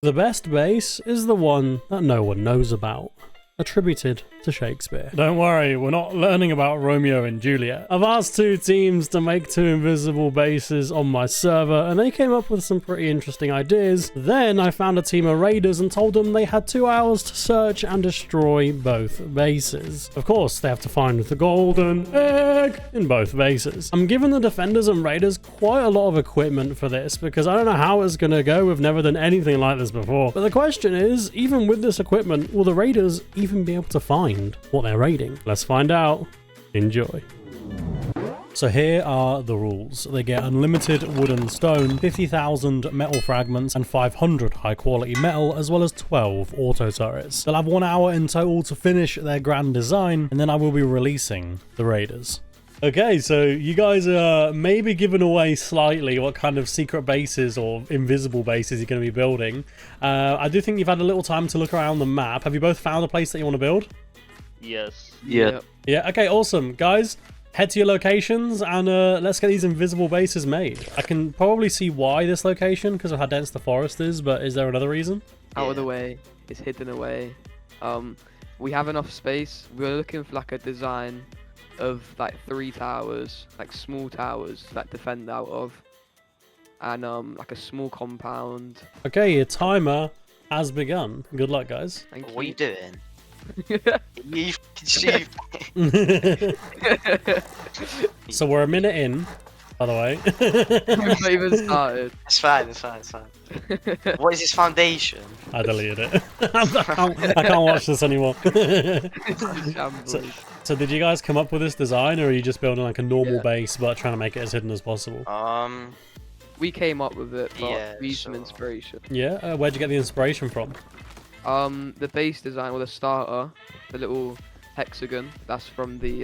The best base is the one that no one knows about. Attributed to Shakespeare. Don't worry, we're not learning about Romeo and Juliet. I've asked 2 teams to make 2 invisible bases on my server, and they came up with some pretty interesting ideas. Then I found a team of raiders and told them they had 2 hours to search and destroy both bases. Of course, they have to find the golden egg in both bases. I'm giving the defenders and raiders quite a lot of equipment for this, because I don't know how it's gonna go. We've never done anything like this before. But the question is, even with this equipment, will the raiders even be able to find what they're raiding? Let's find out. Enjoy. So here are the rules. They get unlimited wood and stone, 50,000 metal fragments, and 500 high quality metal, as well as 12 auto turrets. They'll have 1 hour in total to finish their grand design, and then I will be releasing the raiders. Okay, so you guys are maybe giving away slightly what kind of secret bases or invisible bases you're going to be building. I do think you've had a little time to look around the map. Have you both found a place that you want to build? Yes. Yeah. Yeah, okay, awesome. Guys, head to your locations and let's get these invisible bases made. I can probably see why this location, because of how dense the forest is, but is there another reason? Out of the way. It's hidden away. We have enough space. We're looking for like a design of like 3 towers, like small towers that defend out of, and like a small compound. Okay, your timer has begun. Good luck, guys. Thank What are you. you doing? You can see. So we're a minute in, by the way. We've not even started. It's fine, it's fine, it's fine. What is his foundation? I deleted it. I can't watch this anymore. Shambles. So did you guys come up with this design, or are you just building like a normal Yeah. base but trying to make it as hidden as possible? We came up with it, but Yeah, we used some so- inspiration. Yeah, where'd you get the inspiration from? The base design, or the starter, the little hexagon, that's from the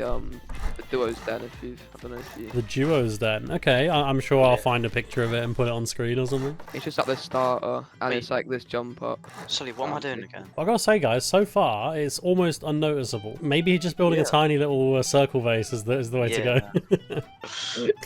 duo's den. I don't know if you. The duos then. Okay, I'm sure I'll Yeah. find a picture of it and put it on screen or something. It's just like the starter, and Wait. it's like this jump up. Sorry, what am I doing again? I gotta say, guys, so far it's almost unnoticeable. Maybe just building a tiny little circle base is the way to go.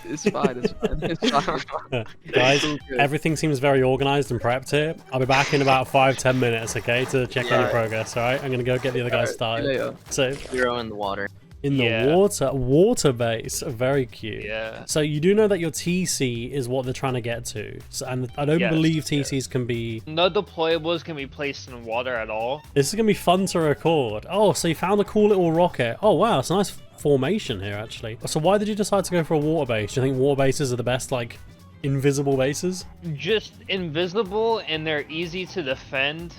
It's fine. It's fine. It's fine. Guys, It's all good. everything seems very organized and prepped here. I'll be back in about 5-10 minutes, okay, to check on your progress. All right, I'm gonna go get the other guys Alright, see you started. later. So 0 in the water. in the Yeah. water base, very cute. Yeah. So you do know that your TC is what they're trying to get to, so, and I don't Yes, believe TCs can be. No deployables can be placed in water at all. This is gonna be fun to record. Oh, so you found a cool little rocket. Oh wow, it's a nice formation here actually. So why did you decide to go for a water base? Do you think water bases are the best like invisible bases? Just invisible, and they're easy to defend.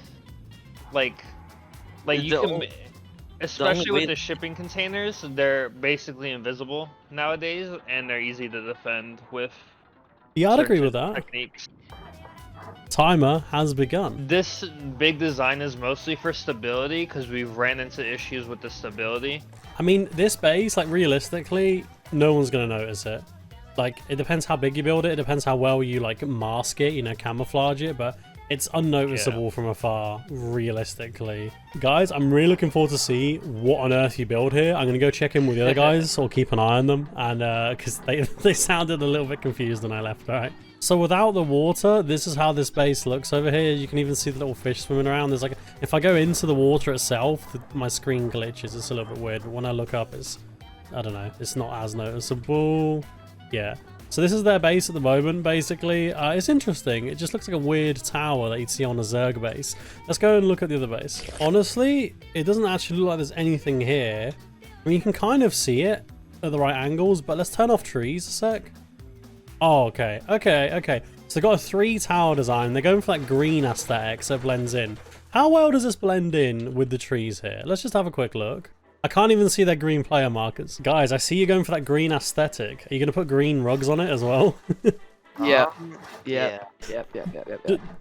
Like you The can, only especially way- with the shipping containers, they're basically invisible nowadays, and they're easy to defend with Yeah, I'd agree certain with that. techniques. Timer has begun. This big design is mostly for stability, because we've ran into issues with the stability. I mean, this base, like realistically, no one's gonna notice it. Like, it depends how big you build it. It depends how well you like mask it, you know, camouflage it, but it's unnoticeable from afar, realistically. Guys, I'm really looking forward to see what on earth you build here. I'm gonna go check in with the other guys or keep an eye on them, and because they sounded a little bit confused when I left. All right. So without the water, this is how this base looks over here. You can even see the little fish swimming around. There's like, if I go into the water itself, my screen glitches. It's a little bit weird. But when I look up, it's, I don't know, it's not as noticeable. Yeah. So this is their base at the moment, basically. It's interesting. It just looks like a weird tower that you'd see on a Zerg base. Let's go and look at the other base. Honestly, it doesn't actually look like there's anything here. I mean, you can kind of see it at the right angles, but let's turn off trees a sec. Oh, okay. So they've got a 3-tower design. They're going for that green aesthetic, so it blends in. How well does this blend in with the trees here? Let's just have a quick look. I can't even see their green player markers. Guys, I see you going for that green aesthetic. Are you going to put green rugs on it as well? Yeah. Yeah. Yep.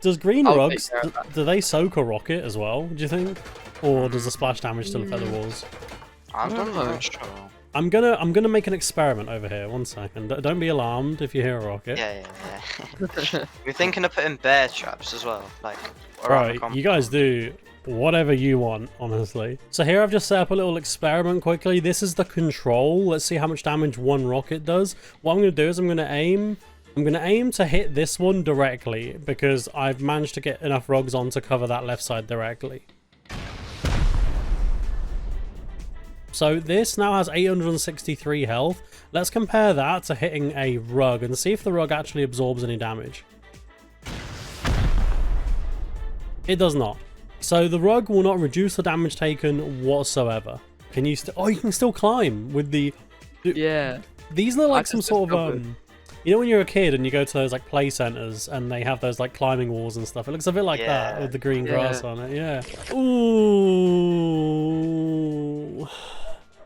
Does green I'll rugs, take care of that. do they soak a rocket as well, do you think? Or does the splash damage still affect the walls? I'm I don't know. not sure. I'm gonna make an experiment over here. 1 second. Don't be alarmed if you hear a rocket. Yeah. We're thinking of putting bear traps as well, like around the Right, compound. you guys do whatever you want, honestly. So here I've just set up a little experiment quickly. This is the control. Let's see how much damage 1 rocket does. What I'm going to do is I'm going to aim I'm going to aim to hit this one directly because I've managed to get enough rugs on to cover that left side directly. So this now has 863 health. Let's compare that to hitting a rug and see if the rug actually absorbs any damage. It does not. So the rug will not reduce the damage taken whatsoever. Can you oh, you can still climb with the... Yeah. These look like some just sort feel of... good. You know when you're a kid and you go to those like play centers and they have those like climbing walls and stuff? It looks a bit like that with the green grass on it, yeah. Ooh.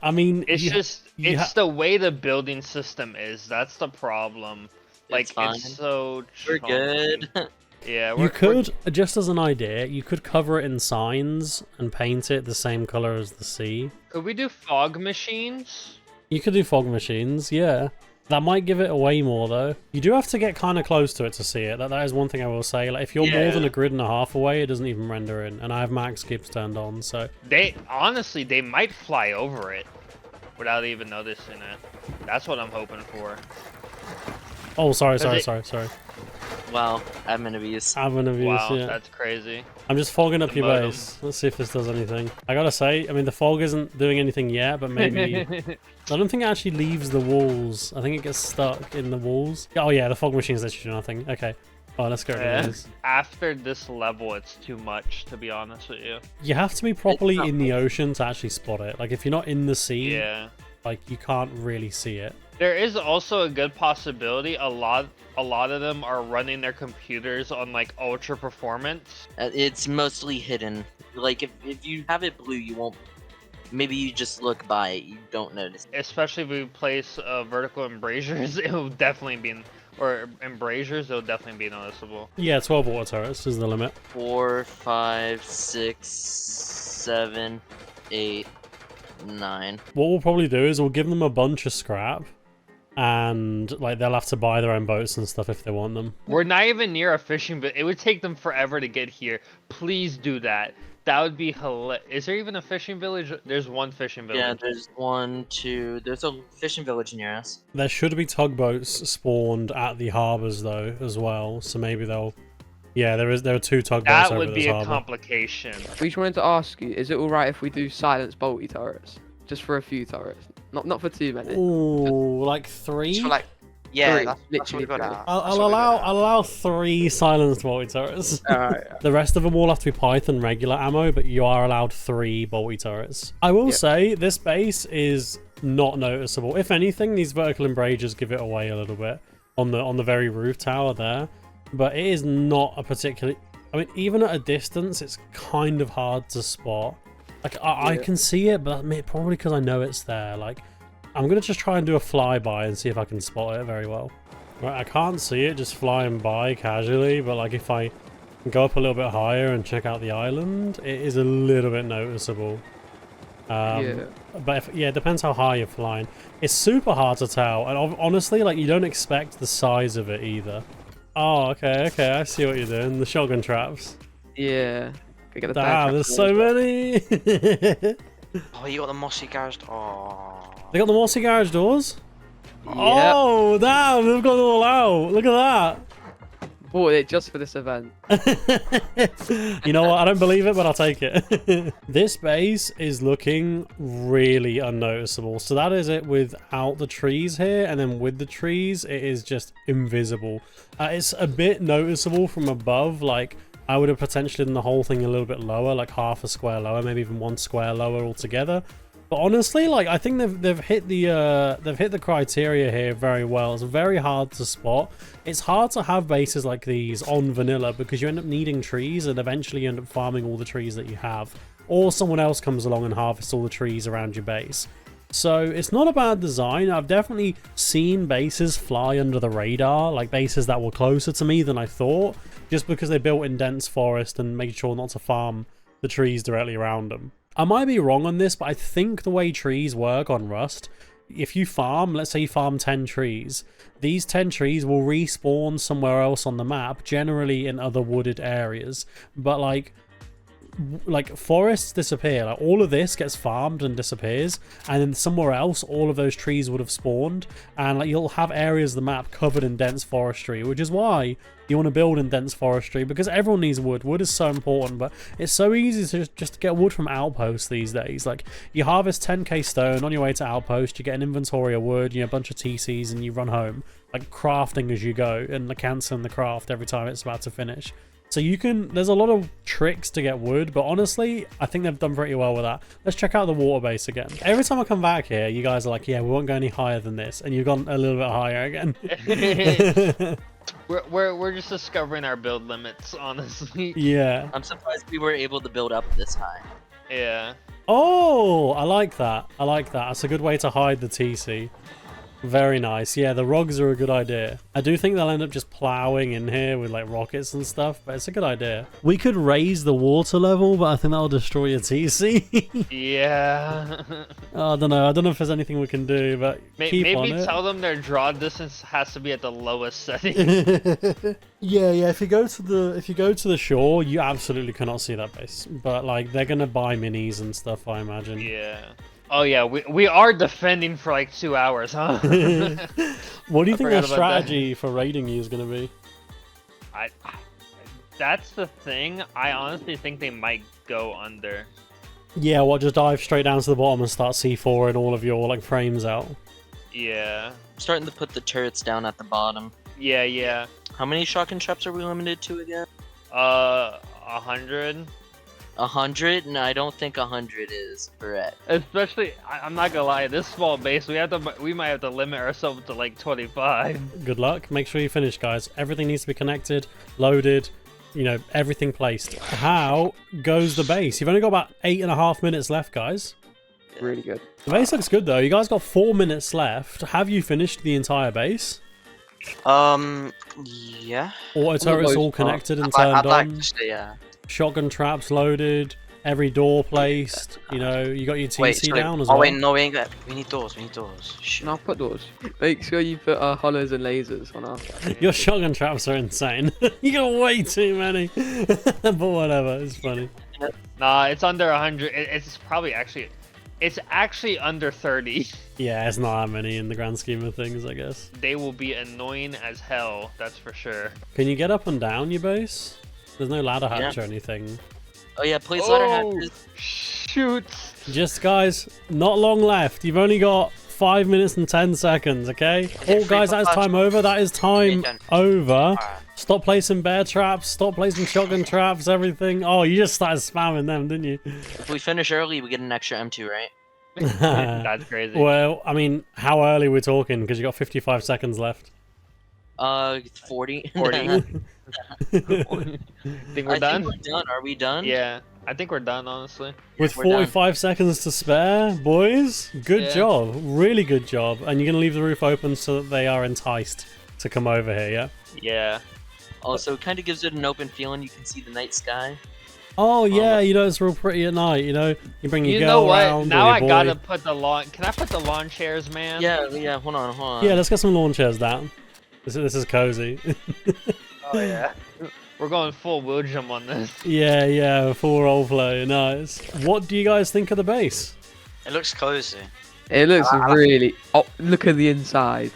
I mean... It's it's the way the building system is. That's the problem. Like, it's so We're chunky. good. Yeah, You could, just as an idea, you could cover it in signs and paint it the same color as the sea. Could we do fog machines? You could do fog machines, yeah. That might give it away more, though. You do have to get kind of close to it to see it. That is one thing I will say. Like, if you're more than a grid and a half away, it doesn't even render in. And I have max skips turned on, so... Honestly, they might fly over it without even noticing it. That's what I'm hoping for. Oh, sorry. Wow, admin abuse. Admin abuse, Wow, yeah. that's crazy. I'm just fogging up The your modem. base. Let's see if this does anything. I gotta say, I mean, the fog isn't doing anything yet, but maybe... I don't think it actually leaves the walls. I think it gets stuck in the walls. Oh yeah, the fog machine's literally do nothing. Okay. Oh, let's get rid of this. After this level, it's too much, to be honest with you. You have to be properly in the ocean to actually spot it. Like, if you're not in the sea, Yeah. like, you can't really see it. There is also a good possibility a lot of them are running their computers on like ultra performance. It's mostly hidden. Like if you have it blue, you won't. Maybe you just look by it, you don't notice. Especially if we place vertical embrasures, it'll definitely be embrasures, it'll definitely be noticeable. Yeah, 12 water turrets is the limit. 4, 5, 6, 7, 8, 9. What we'll probably do is we'll give them a bunch of scrap, and like they'll have to buy their own boats and stuff if they want them. We're not even near a fishing village. It would take them forever to get here. Please do that. That would be hilarious. Is there even a fishing village? There's one fishing village. Yeah, there's 1, 2. There's a fishing village near us. There should be tugboats spawned at the harbors though as well, so maybe they'll... Yeah, there are 2 tugboats That over would this be a harbor. complication. We just wanted to ask you, is it alright if we do silence bolty turrets? Just for a few turrets. Not for too many. Ooh, like 3? Just for like, yeah, Three, that's what literally we got three. at. I'll allow 3 silenced bolty turrets. Alright. The rest of them all have to be Python regular ammo, but you are allowed 3 bolty turrets. I will say this base is not noticeable. If anything, these vertical embrasures give it away a little bit on the very roof tower there, but it is not a particularly... I mean, even at a distance, it's kind of hard to spot. Like I can see it, but probably because I know it's there. Like, I'm gonna just try and do a flyby and see if I can spot it very well. Right, I can't see it just flying by casually, but like if I go up a little bit higher and check out the island, it is a little bit noticeable. But it depends how high you're flying. It's super hard to tell, and honestly, like you don't expect the size of it either. Oh, okay, I see what you're doing. The shotgun traps. Yeah. We got the Ah, there's so many. Oh, you got the mossy garage. Oh. They got the mossy garage doors. Yep. Oh, damn! They've got them all out. Look at Bought it just for this event. that. You know what? I don't believe it, but I'll take it. This base is looking really unnoticeable. So that is it without the trees here, and then with the trees, it is just invisible. It's a bit noticeable from above. Like, I would have potentially done the whole thing a little bit lower, like half a square lower, maybe even 1 square lower altogether. But honestly, like I think they've hit the criteria here very well. It's very hard to spot. It's hard to have bases like these on vanilla because you end up needing trees, and eventually you end up farming all the trees that you have, or someone else comes along and harvests all the trees around your base. So it's not a bad design. I've definitely seen bases fly under the radar, like bases that were closer to me than I thought, just because they built in dense forest and made sure not to farm the trees directly around them. I might be wrong on this, but I think the way trees work on Rust, if you farm, let's say you farm 10 trees, these 10 trees will respawn somewhere else on the map, generally in other wooded areas. But like, like forests disappear. Like all of this gets farmed and disappears, and then somewhere else all of those trees would have spawned, and like you'll have areas of the map covered in dense forestry, which is why you want to build in dense forestry, because everyone needs wood. Wood is so important, but it's so easy to just get wood from outposts these days. Like you harvest 10k stone on your way to outpost, you get an inventory of wood, you know, a bunch of TCs, and you run home, like crafting as you go and canceling the craft every time it's about to finish. So you can, there's a lot of tricks to get wood, but honestly, I think they've done pretty well with that. Let's check out the water base again. Every time I come back here, you guys are like, yeah, we won't go any higher than this, and you've gone a little bit higher again. We're just discovering our build limits, honestly. Yeah. I'm surprised we were able to build up this high. Yeah. Oh, I like that. I like that. That's a good way to hide the TC. Very nice. Yeah, the rogs are a good idea. I do think they'll end up just plowing in here with like rockets and stuff, but it's a good idea. We could raise the water level, but I think that'll destroy your TC. Yeah. Oh, I don't know. I don't know if there's anything we can do, but keep on maybe it. tell them their draw distance has to be at the lowest setting. Yeah. If you go to the shore, you absolutely cannot see that base. But like they're gonna buy minis and stuff, I imagine. Yeah. Oh yeah, we are defending for like 2 hours, huh? What do you think their forgot about strategy for raiding you is gonna be? That's the thing. I honestly think they might go under. Yeah, what, just dive straight down to the bottom and start C4 and all of your like frames out? Yeah. I'm starting to put the turrets down at the bottom. Yeah. How many shotgun traps are we limited to again? 100. 100? No, I don't think 100 is correct. Especially, I'm not gonna lie, this small base, we might have to limit ourselves to like 25. Good luck. Make sure you finish, guys. Everything needs to be connected, loaded, you know, everything placed. How goes the base? You've only got about 8.5 minutes left, guys. Really good. The base looks good, though. You guys got 4 minutes left. Have you finished the entire base? Yeah. Auto turrets all connected and turned I'd like on. to say, yeah. Shotgun traps loaded. Every door placed. You know, you got your TC Wait, sorry. down as oh well. wait, no, we ain't got. We need doors. Shit. No, I'll put doors. Make sure you put hollows and lasers on our. Your shotgun traps are insane. You got way too many. But whatever, it's funny. Nah, it's under 100. It's probably actually, it's actually under 30. Yeah, it's not that many in the grand scheme of things, I guess. They will be annoying as hell, that's for sure. Can you get up and down your base? There's no ladder hatch or anything. Oh yeah, please let her have this. Shoot! Just, guys, not long left. You've only got 5 minutes and 10 seconds, okay? Oh, guys, that is time over. That is time over. Stop placing bear traps. Stop placing shotgun traps, everything. Oh, you just started spamming them, didn't you? If we finish early, we get an extra M2, right? That's crazy. Well, I mean, how early are we talking? Because you got 55 seconds left. 40. 40. Think we're done? I think we're done. Are we done? Yeah, I think we're done, honestly. With We're done. 45 seconds to spare, boys. Good job. Really good job. And you're going to leave the roof open so that they are enticed to come over here, yeah? Yeah. Also, it kind of gives it an open feeling. You can see the night sky. Oh, yeah, you know, it's real pretty at night, you know? You bring your You girl know what? around, Now or I your gotta boy. put the lawn. Can I put the lawn chairs, man? Yeah, hold on. Yeah, let's get some lawn chairs down. This is cozy. Oh yeah. We're going full William on this. Yeah, full roleplay. Nice. What do you guys think of the base? It looks cozy. It looks really. Oh, look at the inside.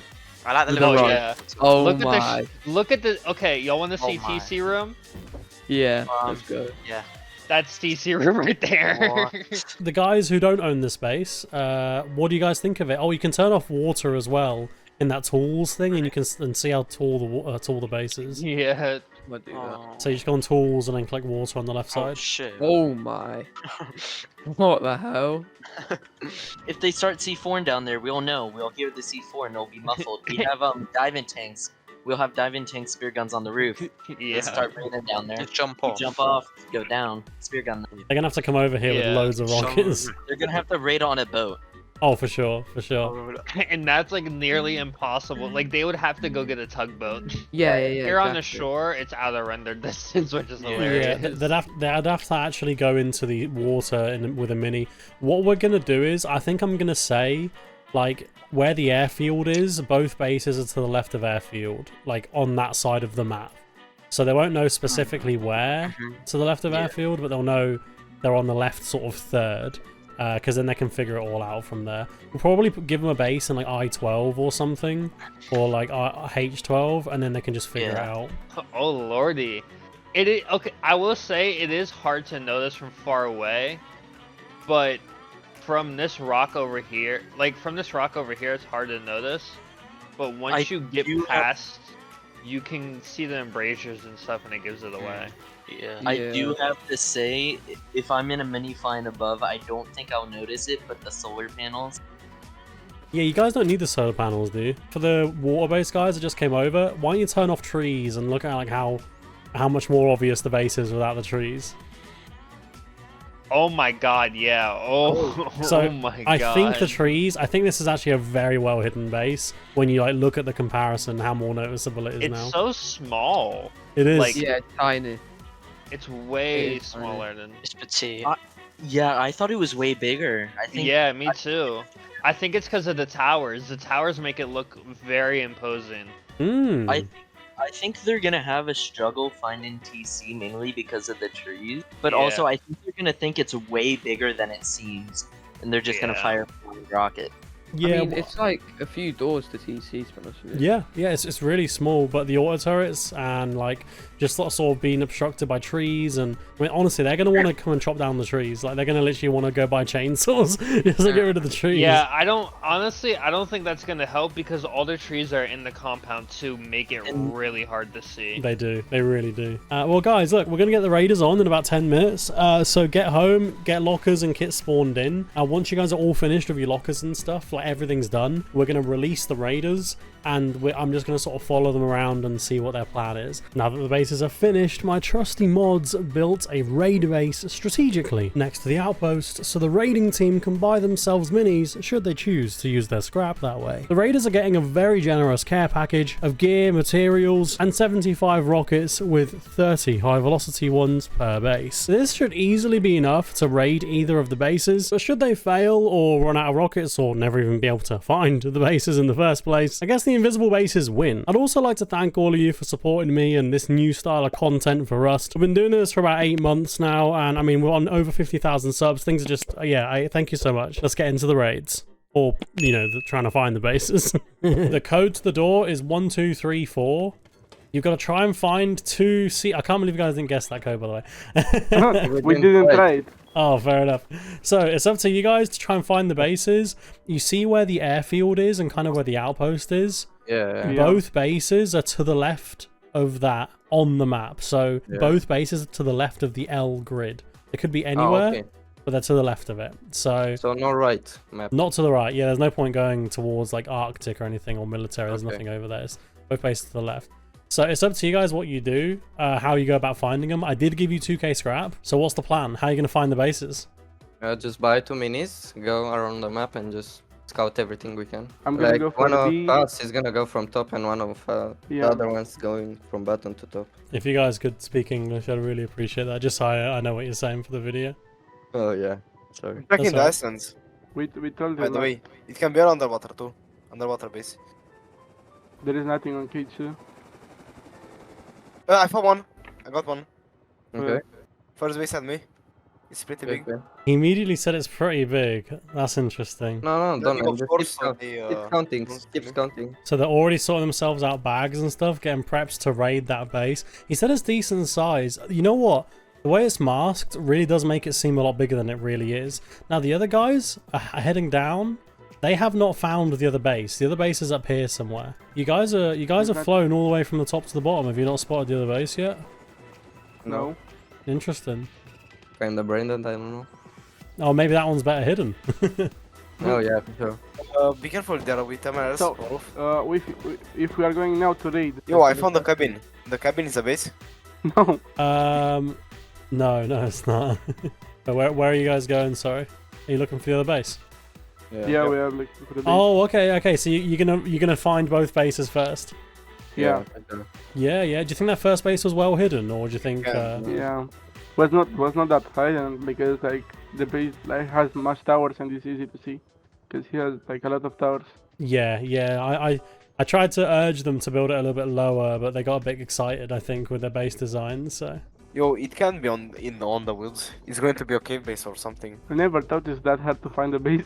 I like the With little. the rock. Yeah. Oh Look my. at the. Look at the. Okay, y'all want to see Oh my. TC room? Yeah, let's go. Yeah. That's TC room right there. The guys who don't own the space, what do you guys think of it? Oh, you can turn off water as well in that tools thing, and you can see how tall the base is. Yeah. I'll do that. So you just go on tools and then click water on the left Oh side. shit. Oh my. What the hell? If they start C4 down there, we'll know. We'll hear the C4 and it'll be muffled. We have diving tanks. We'll have diving tank spear guns on the roof. Yeah. Let's start raining down there. Just jump You off. jump off, go down, spear gun. They're gonna have to come over here with Yeah. loads of rockets. They're gonna have to raid on a boat. Oh, for sure. And that's like nearly impossible. Like they would have to go get a tugboat. Yeah. Here on the exactly. shore, it's out of render distance, which is Yeah, hilarious. they'd have to actually go into the water with a mini. What we're gonna do is, I think I'm gonna say, like, where the airfield is, both bases are to the left of airfield, like on that side of the map. So they won't know specifically where Mhm. to the left of Yeah. airfield, but they'll know they're on the left sort of third, because then they can figure it all out from there. We'll probably give them a base in like I-12 or something, or like H-12, and then they can just figure it Yeah. out. Oh lordy, it is okay. I will say it is hard to notice from far away, but from this rock over here, it's hard to notice. But once you get do have- past, you can see the embrasures and stuff, and it gives it away. Yeah. I Yeah. do have to say, if I'm in a mini flying above, I don't think I'll notice it, but the solar panels. Yeah, you guys don't need the solar panels, do you? For the water-based guys that just came over, why don't you turn off trees and look at like how much more obvious the base is without the trees? Oh my god, yeah. Oh, So oh my I god. think the trees. I think this is actually a very well hidden base when you like look at the comparison, how more noticeable it is It's now. so small. It is. like- Yeah, tiny. It's way It's tiny. smaller than. It's petite. Yeah, I thought it was way bigger. I think. Yeah, me too. I think it's because of the towers. The towers make it look very imposing. Mm. I think they're gonna have a struggle finding TC mainly because of the trees, but Yeah. also I think they're gonna think it's way bigger than it seems, and they're just gonna Yeah. fire a rocket. Yeah. I mean, it's like a few doors to TC, to be honest with you. Yeah, it's really small, but the auto turrets and like just sort of being obstructed by trees, and I mean honestly, they're gonna want to come and chop down the trees. Like they're gonna literally want to go buy chainsaws just to get rid of the trees. Yeah, I don't think that's gonna help because all the trees are in the compound to make it really hard to see. They do. They really do. Well, guys, look, we're going to get the raiders on in about 10 minutes. So get home, get lockers and kits spawned in. Once you guys are all finished with your lockers and stuff, like everything's done, we're going to release the raiders, and I'm just going to sort of follow them around and see what their plan is. Now that the bases are finished, my trusty mods built a raid base strategically next to the outpost, so the raiding team can buy themselves minis should they choose to use their scrap that way. The raiders are getting a very generous care package of gear, materials, and 75 rockets with 30 high velocity ones per base. This should easily be enough to raid either of the bases, but should they fail or run out of rockets or never even be able to find the bases in the first place, I guess the invisible bases win. I'd also like to thank all of you for supporting me and this new style of content for Rust. We've been doing this for about 8 months now, and I mean, we're on over 50,000 subs. Things are just, I thank you so much. Let's get into the raids. Or, you know, trying to find the bases. The code to the door is 1234. You've got to try and find two I can't believe you guys didn't guess that code, by the way. We didn't try it. Oh, fair enough. So it's up to you guys to try and find the bases. You see where the airfield is and kind of where the outpost is. Yeah. Both bases are to the left of that on the map. So both bases are to the left of the L grid. It could be anywhere, okay. but they're to the left of it. So No right map. not to the right. Yeah, there's no point going towards like Arctic or anything or military. There's Okay. nothing over there. It's both bases to the left. So it's up to you guys what you do, how you go about finding them. I did give you 2k scrap. So what's the plan? How are you going to find the bases? Just buy 2 minis, go around the map and just scout everything we can. I'm gonna go for one B. of us is gonna go from top and one of the Yeah. other one's going from bottom to top. If you guys could speak English, I'd really appreciate that. Just so I know what you're saying for the video. Oh yeah, sorry. Checking That's the all right. essence, We told by you the that way. It can be an underwater too. Underwater base. there is nothing on K2. I found one. I got one. Okay. First base at me. It's pretty big. Okay. He immediately said it's pretty big. That's interesting. No, don't Of end. Just course, keep they, counting. don't Keep see me. counting. So they're already sorting themselves out bags and stuff, getting preps to raid that base. He said it's decent size. You know what? The way it's masked really does make it seem a lot bigger than it really is. Now the other guys are heading down. They have not found the other base. The other base is up here somewhere. You guys have flown all the way from the top to the bottom. Have you not spotted the other base yet? No. Interesting. Kinda brain dead, I don't know. Oh, maybe that one's better hidden. Oh yeah, for sure. Be careful there with MRS. So, if we are going now to raid. Yo, I found the cabin. The cabin is the base. No. No, it's not. But where are you guys going? Sorry, are you looking for the other base? Yeah, we are looking for the base. Oh, okay. So you're gonna find both bases first. Yeah. for sure. Yeah. Do you think that first base was well hidden, or do you think? Yeah. Yeah. Was not that high, and because like the base like has much towers and it's easy to see, because he has like a lot of towers. Yeah. I tried to urge them to build it a little bit lower, but they got a bit excited, I think, with their base design, so... Yo, it can be on the woods. It's going to be a cave base or something. I never thought it's that hard to find a base.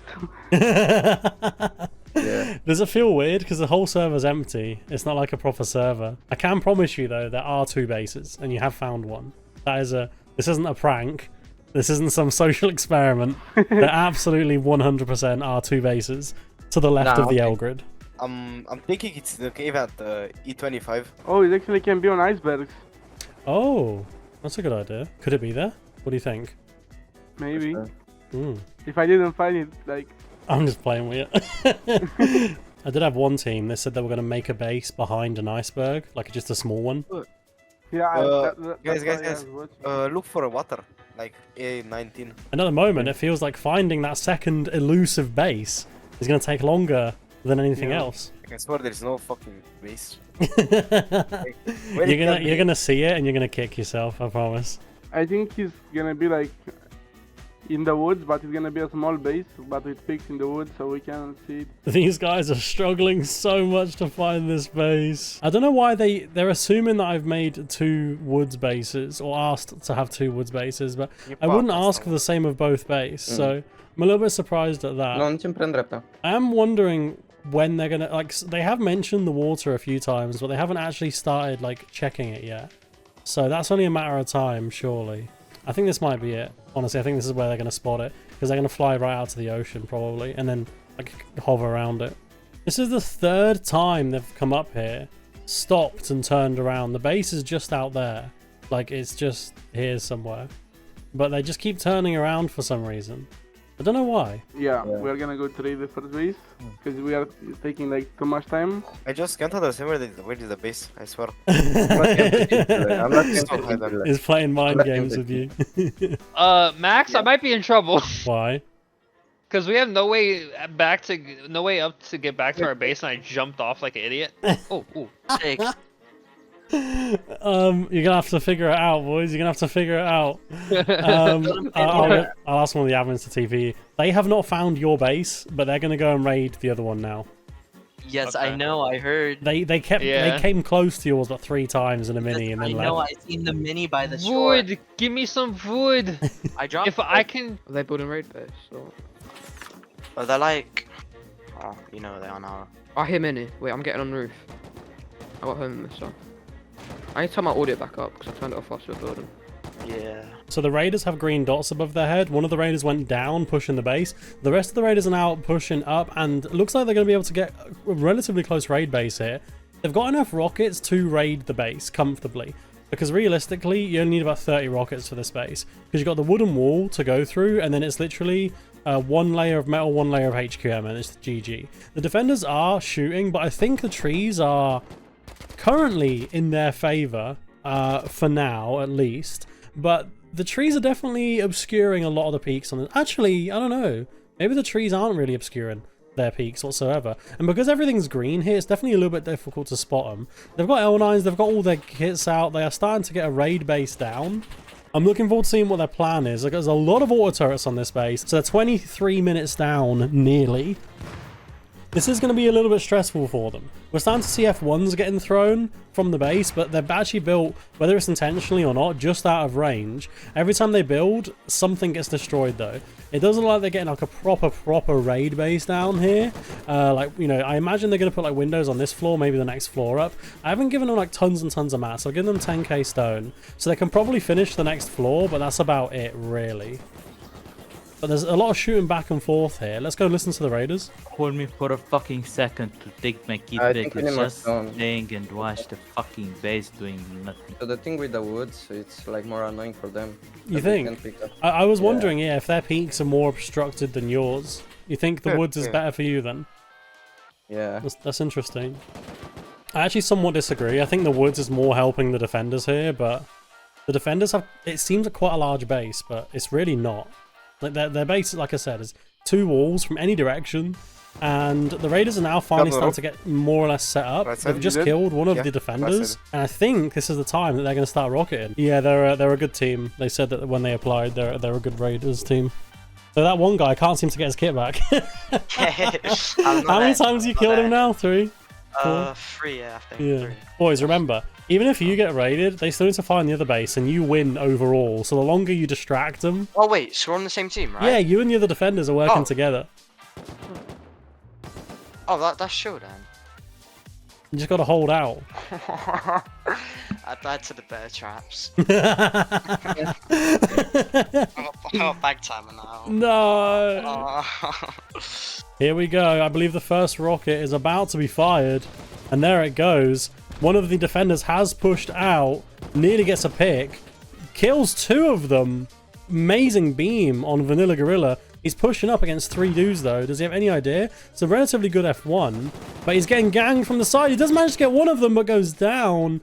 Yeah. Does it feel weird? Because the whole server's empty. It's not like a proper server. I can promise you, though, there are 2 bases, and you have found one. That is a... This isn't a prank. This isn't some social experiment. There absolutely 100% are 2 bases to the left of the L grid. I'm thinking it's the cave at E25. Oh, it actually can be on icebergs. Oh, that's a good idea. Could it be there? What do you think? Maybe. Mm. If I didn't find it, like... I'm just playing with it. I did have one team. They said they were going to make a base behind an iceberg, like just a small one. Yeah, Guys, that's what I was watching. look for a water, like A19. And at the moment, it feels like finding that second elusive base is going to take longer than anything else. I can swear there's no fucking base. You're gonna see it and you're gonna kick yourself. I promise. I think he's gonna be like in the woods, but it's gonna be a small base, but with peaks in the woods, so we can see it. These guys are struggling so much to find this base. I don't know why they're assuming that I've made 2 woods bases or asked to have 2 woods bases, but I wouldn't ask for the same of both base. So I'm a little bit surprised at that. Non ci prende repta. I am wondering when they're gonna, like, they have mentioned the water a few times, but they haven't actually started like checking it yet. So that's only a matter of time, surely. I think this might be it. Honestly, I think this is where they're gonna spot it, because they're gonna fly right out to the ocean probably, and then like hover around it. This is the 3rd time they've come up here, stopped and turned around. The base is just out there, like it's just here somewhere, but they just keep turning around for some reason. I don't know why. Yeah, we're gonna go trade the first base because we are taking like too much time. I just can't understand where is the base, I swear. I'm not tempted. He's playing mind games with you. Max, I might be in trouble. Why? Because we have no way up to get back to our base, and I jumped off like an idiot. Oh, ooh. Sick. You're gonna have to figure it out, boys. You're gonna have to figure it out. I'll ask one of the admins to TV. They have not found your base, but they're gonna go and raid the other one now. Yes, Okay. I know. I heard. They came close to yours about 3 times in a mini, and then I know. left. I seen the mini by the shore. Wood, give me some wood. I dropped. If I can, Are they building raid base? Or... But they're like, oh, you know, they're on our. I hear mini. Wait, I'm getting on the roof. I got home this stuff. I need to turn my audio back up because I turned it off whilst we were building. Yeah. So the raiders have green dots above their head. One of the raiders went down, pushing the base. The rest of the raiders are now pushing up, and it looks like they're going to be able to get a relatively close raid base here. They've got enough rockets to raid the base comfortably, because realistically, you only need about 30 rockets for this base, because you've got the wooden wall to go through, and then it's literally 1 layer of metal, 1 layer of HQM, and it's GG. The defenders are shooting, but I think the trees are currently in their favor, for now at least, but the trees are definitely obscuring a lot of the peaks on it. Actually, I don't know, maybe the trees aren't really obscuring their peaks whatsoever, and because everything's green here, it's definitely a little bit difficult to spot them. They've got L9s, they've got all their kits out, they are starting to get a raid base down. I'm looking forward to seeing what their plan is. Like, there's a lot of auto turrets on this base, so they're 23 minutes down nearly. This is going to be a little bit stressful for them. We're starting to see F1s getting thrown from the base, but they're actually built, whether it's intentionally or not, just out of range. Every time they build, something gets destroyed though. It doesn't look like they're getting like a proper raid base down here. Like, you know, I imagine they're going to put like windows on this floor, maybe the next floor up. I haven't given them like tons and tons of mats. I'll give them 10k stone. So they can probably finish the next floor, but that's about it really. But there's a lot of shooting back and forth here. Let's go listen to the raiders. Hold me for a fucking second to take my kid I back. think we It's must just go on. playing and watch the fucking base doing nothing. So the thing with the woods, it's like more annoying for them. You that they think? can't pick up. I was Yeah. wondering, yeah, if their peaks are more obstructed than yours. You think the woods is better for you then? Yeah. That's interesting. I actually somewhat disagree. I think the woods is more helping the defenders here, but the defenders have, it seems like quite a large base, but it's really not. Like their base, like I said, is 2 walls from any direction, and the raiders are now finally starting to get more or less set up. Right side, They've just you did? killed one of Yeah, the right defenders, side. and I think this is the time that they're going to start rocketing. Yeah, they're a good team. They said that when they applied, they're a good raiders team. So that one guy can't seem to get his kit back. How many times have you killed him now? 3? 4? 3, yeah, I think. Yeah. 3. Boys, remember, even if you get raided, they still need to find the other base, and you win overall. So the longer you distract them... Oh wait, so we're on the same team, right? Yeah, you and the other defenders are working Oh. together. Oh, that's sure then. You just got to hold out. I died to the bear traps. No! I got bag timer now. Oh. Here we go. I believe the first rocket is about to be fired. And there it goes. One of the defenders has pushed out. Nearly gets a pick. Kills 2 of them. Amazing beam on Vanilla Gorilla. He's pushing up against 3 dudes though. Does he have any idea? It's a relatively good F1. But he's getting ganged from the side. He does manage to get one of them but goes down.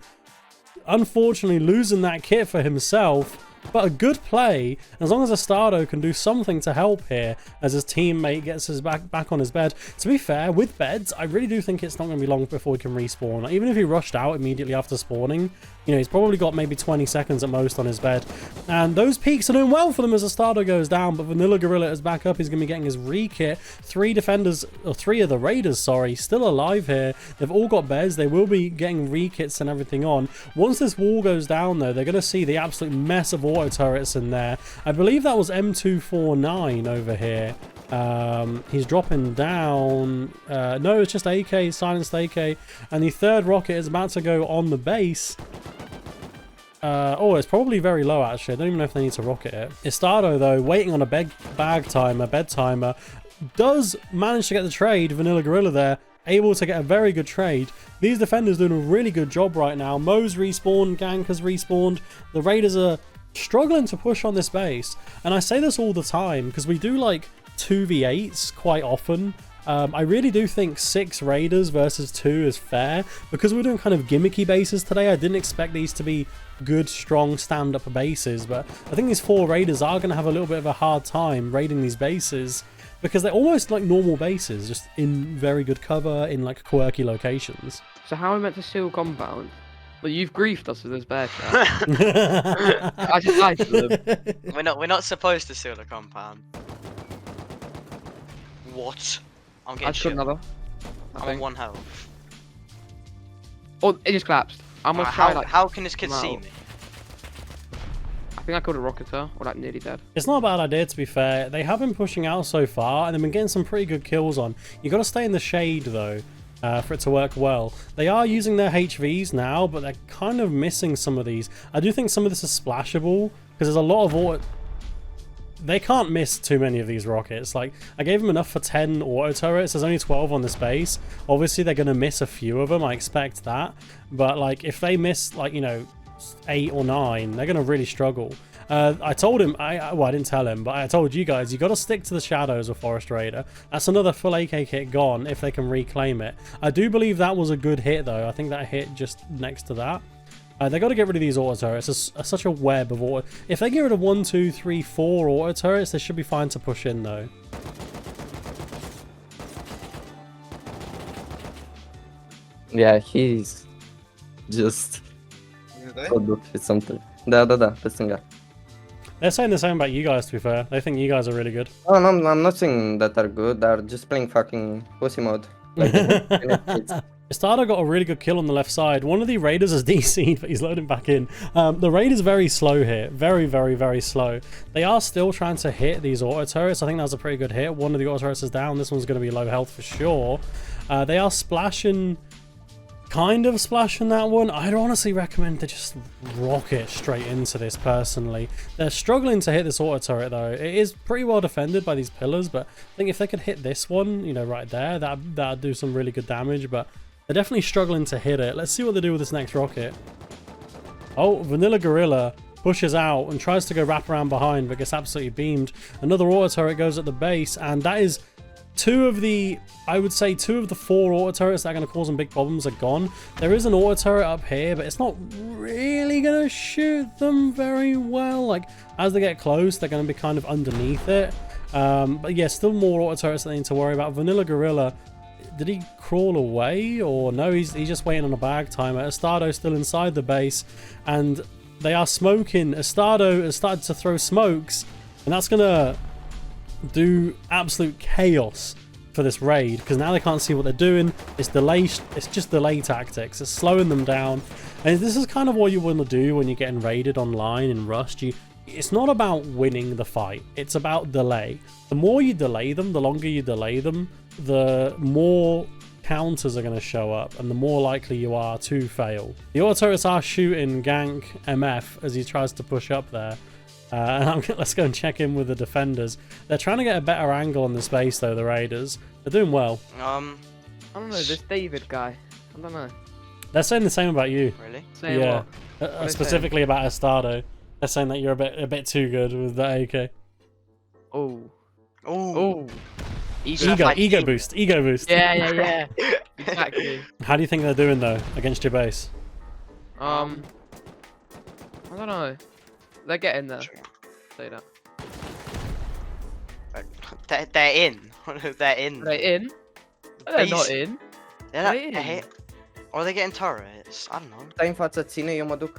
Unfortunately losing that kit for himself. But a good play, as long as Astardo can do something to help here as his teammate gets his back on his bed. To be fair, with beds, I really do think it's not going to be long before he can respawn. Like, even if he rushed out immediately after spawning, you know, he's probably got maybe 20 seconds at most on his bed. And those peaks are doing well for them as Astardo goes down, but Vanilla Gorilla is back up. He's going to be getting his re-kit. 3 defenders, or 3 of the raiders, sorry, still alive here. They've all got beds. They will be getting re-kits and everything on. Once this wall goes down, though, they're going to see the absolute mess of auto turrets in there. I believe that was M249 over here. He's dropping down. No, it's just AK, silenced AK. And the 3rd rocket is about to go on the base. Oh, it's probably very low, actually. I don't even know if they need to rocket it. Estado, though, waiting on a bed timer, does manage to get the trade. Vanilla Gorilla there, able to get a very good trade. These defenders doing a really good job right now. Mo's respawned, Gank has respawned. The Raiders are struggling to push on this base. And I say this all the time, because we do, like, 2v8s quite often. I really do think 6 Raiders versus 2 is fair. Because we're doing kind of gimmicky bases today, I didn't expect these to be good, strong, stand-up bases. But I think these 4 Raiders are going to have a little bit of a hard time raiding these bases. Because they're almost like normal bases, just in very good cover, in like quirky locations. So how are we meant to seal compound? Well, you've griefed us with this bear trap. I just lied to them. We're not supposed to seal the compound. What? I'm I getting just got shot. another. I'm on 1 health. Oh, it just collapsed. I'm gonna try like. How can this kid come see out. me? I think I killed a rocketer, or like nearly dead. It's not a bad idea, to be fair. They have been pushing out so far, and they've been getting some pretty good kills on. You got to stay in the shade, though, for it to work well. They are using their HVs now, but they're kind of missing some of these. I do think some of this is splashable, because there's a lot of auto... They can't miss too many of these rockets. Like, I gave them enough for 10 auto turrets. There's only 12 on this base. Obviously, they're going to miss a few of them. I expect that. But, like, if they miss, like, you know, 8 or 9, they're going to really struggle. I told him, well, I didn't tell him, but I told you guys, you got to stick to the shadows of Forest Raider. That's another full AK kit gone if they can reclaim it. I do believe that was a good hit, though. I think that hit just next to that. They got to get rid of these auto turrets. It's such a web of auto. If they get rid of 1, 2, 3, 4 auto turrets, they should be fine to push in, though. Yeah, he's just good with something. Да, песенга. They're saying the same about you guys, to be fair. They think you guys are really good. Oh, no, I'm not saying that they're good. They're just playing fucking pussy mode. Like, Estada got a really good kill on the left side. One of the Raiders is DC'd, but he's loading back in. The Raiders very slow here. Very, very, very slow. They are still trying to hit these auto turrets. I think that was a pretty good hit. One of the auto turrets is down. This one's going to be low health for sure. They are splashing... Kind of splashing that one. I'd honestly recommend to just rocket straight into this personally. They're struggling to hit this auto turret though. It is pretty well defended by these pillars, but I think if they could hit this one, you know, right there, that'd do some really good damage, but they're definitely struggling to hit it. Let's see what they do with this next rocket. Oh, Vanilla Gorilla pushes out and tries to go wrap around behind, but gets absolutely beamed. Another auto turret goes at the base, and that is... I would say two of the 4 auto turrets that are going to cause them big problems are gone. There is an auto turret up here, but it's not really going to shoot them very well. Like, as they get close, they're going to be kind of underneath it. But yeah, still more auto turrets that they need to worry about. Vanilla Gorilla, did he crawl away? Or no, he's just waiting on a bag timer. Estado's still inside the base, and they are smoking. Estado has started to throw smokes, and that's going to do absolute chaos for this raid, because now they can't see what they're doing. It's delay. It's just delay tactics. It's slowing them down, and this is kind of what you want to do when you're getting raided online in Rust. It's not about winning the fight. It's about delay. The more you delay them, the longer you delay them, the more counters are going to show up, and the more likely you are to fail. The auto turrets are shooting gank MF as he tries to push up there. Let's go and check in with the defenders. They're trying to get a better angle on the space though, the raiders. They're doing well. I don't know, this David guy. I don't know. They're saying the same about you. Really? Saying Yeah. what? Specifically about Estado. They're saying that you're a bit too good with the AK. Oh. Oh. Ego boost. Yeah. Exactly. How do you think they're doing though against your base? I don't know. They're getting there. Say that. They're in. They're in. Are they in? They're not in. Or are they getting turrets? I don't know. Stai în față, ține, eu mă duc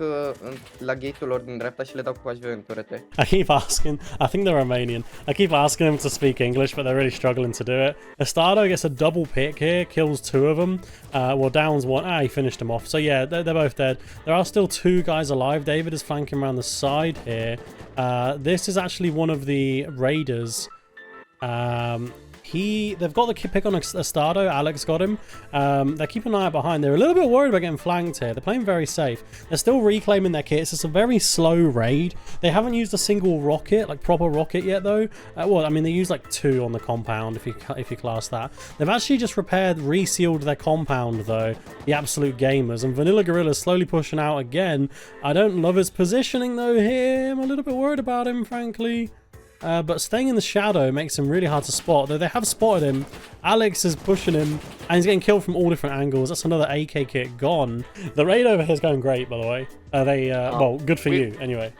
la gate-ul lor din dreapta și le dau cu HV în turete. I keep asking, I think they're Romanian. I keep asking them to speak English, but they're really struggling to do it. Estado gets a double pick here, kills 2 of them. Well, downs 1. He finished them off. So yeah, they're both dead. There are still 2 guys alive. David is flanking around the side here. This is actually one of the raiders. They've got the pick on Estado. Alex got him. They're keeping an eye out behind. They're a little bit worried about getting flanked here. They're playing very safe. They're still reclaiming their kits. It's a very slow raid. They haven't used a single rocket, like proper rocket yet though. Well, I mean, they used like 2 on the compound if you class that. They've actually just resealed their compound though. The absolute gamers. And Vanilla Gorilla's slowly pushing out again. I don't love his positioning though here. I'm a little bit worried about him, frankly. But staying in the shadow makes him really hard to spot, though they have spotted him. Alex is pushing him, and he's getting killed from all different angles. That's another AK kit gone. The raid over here is going great, by the way. Well, good for you, anyway.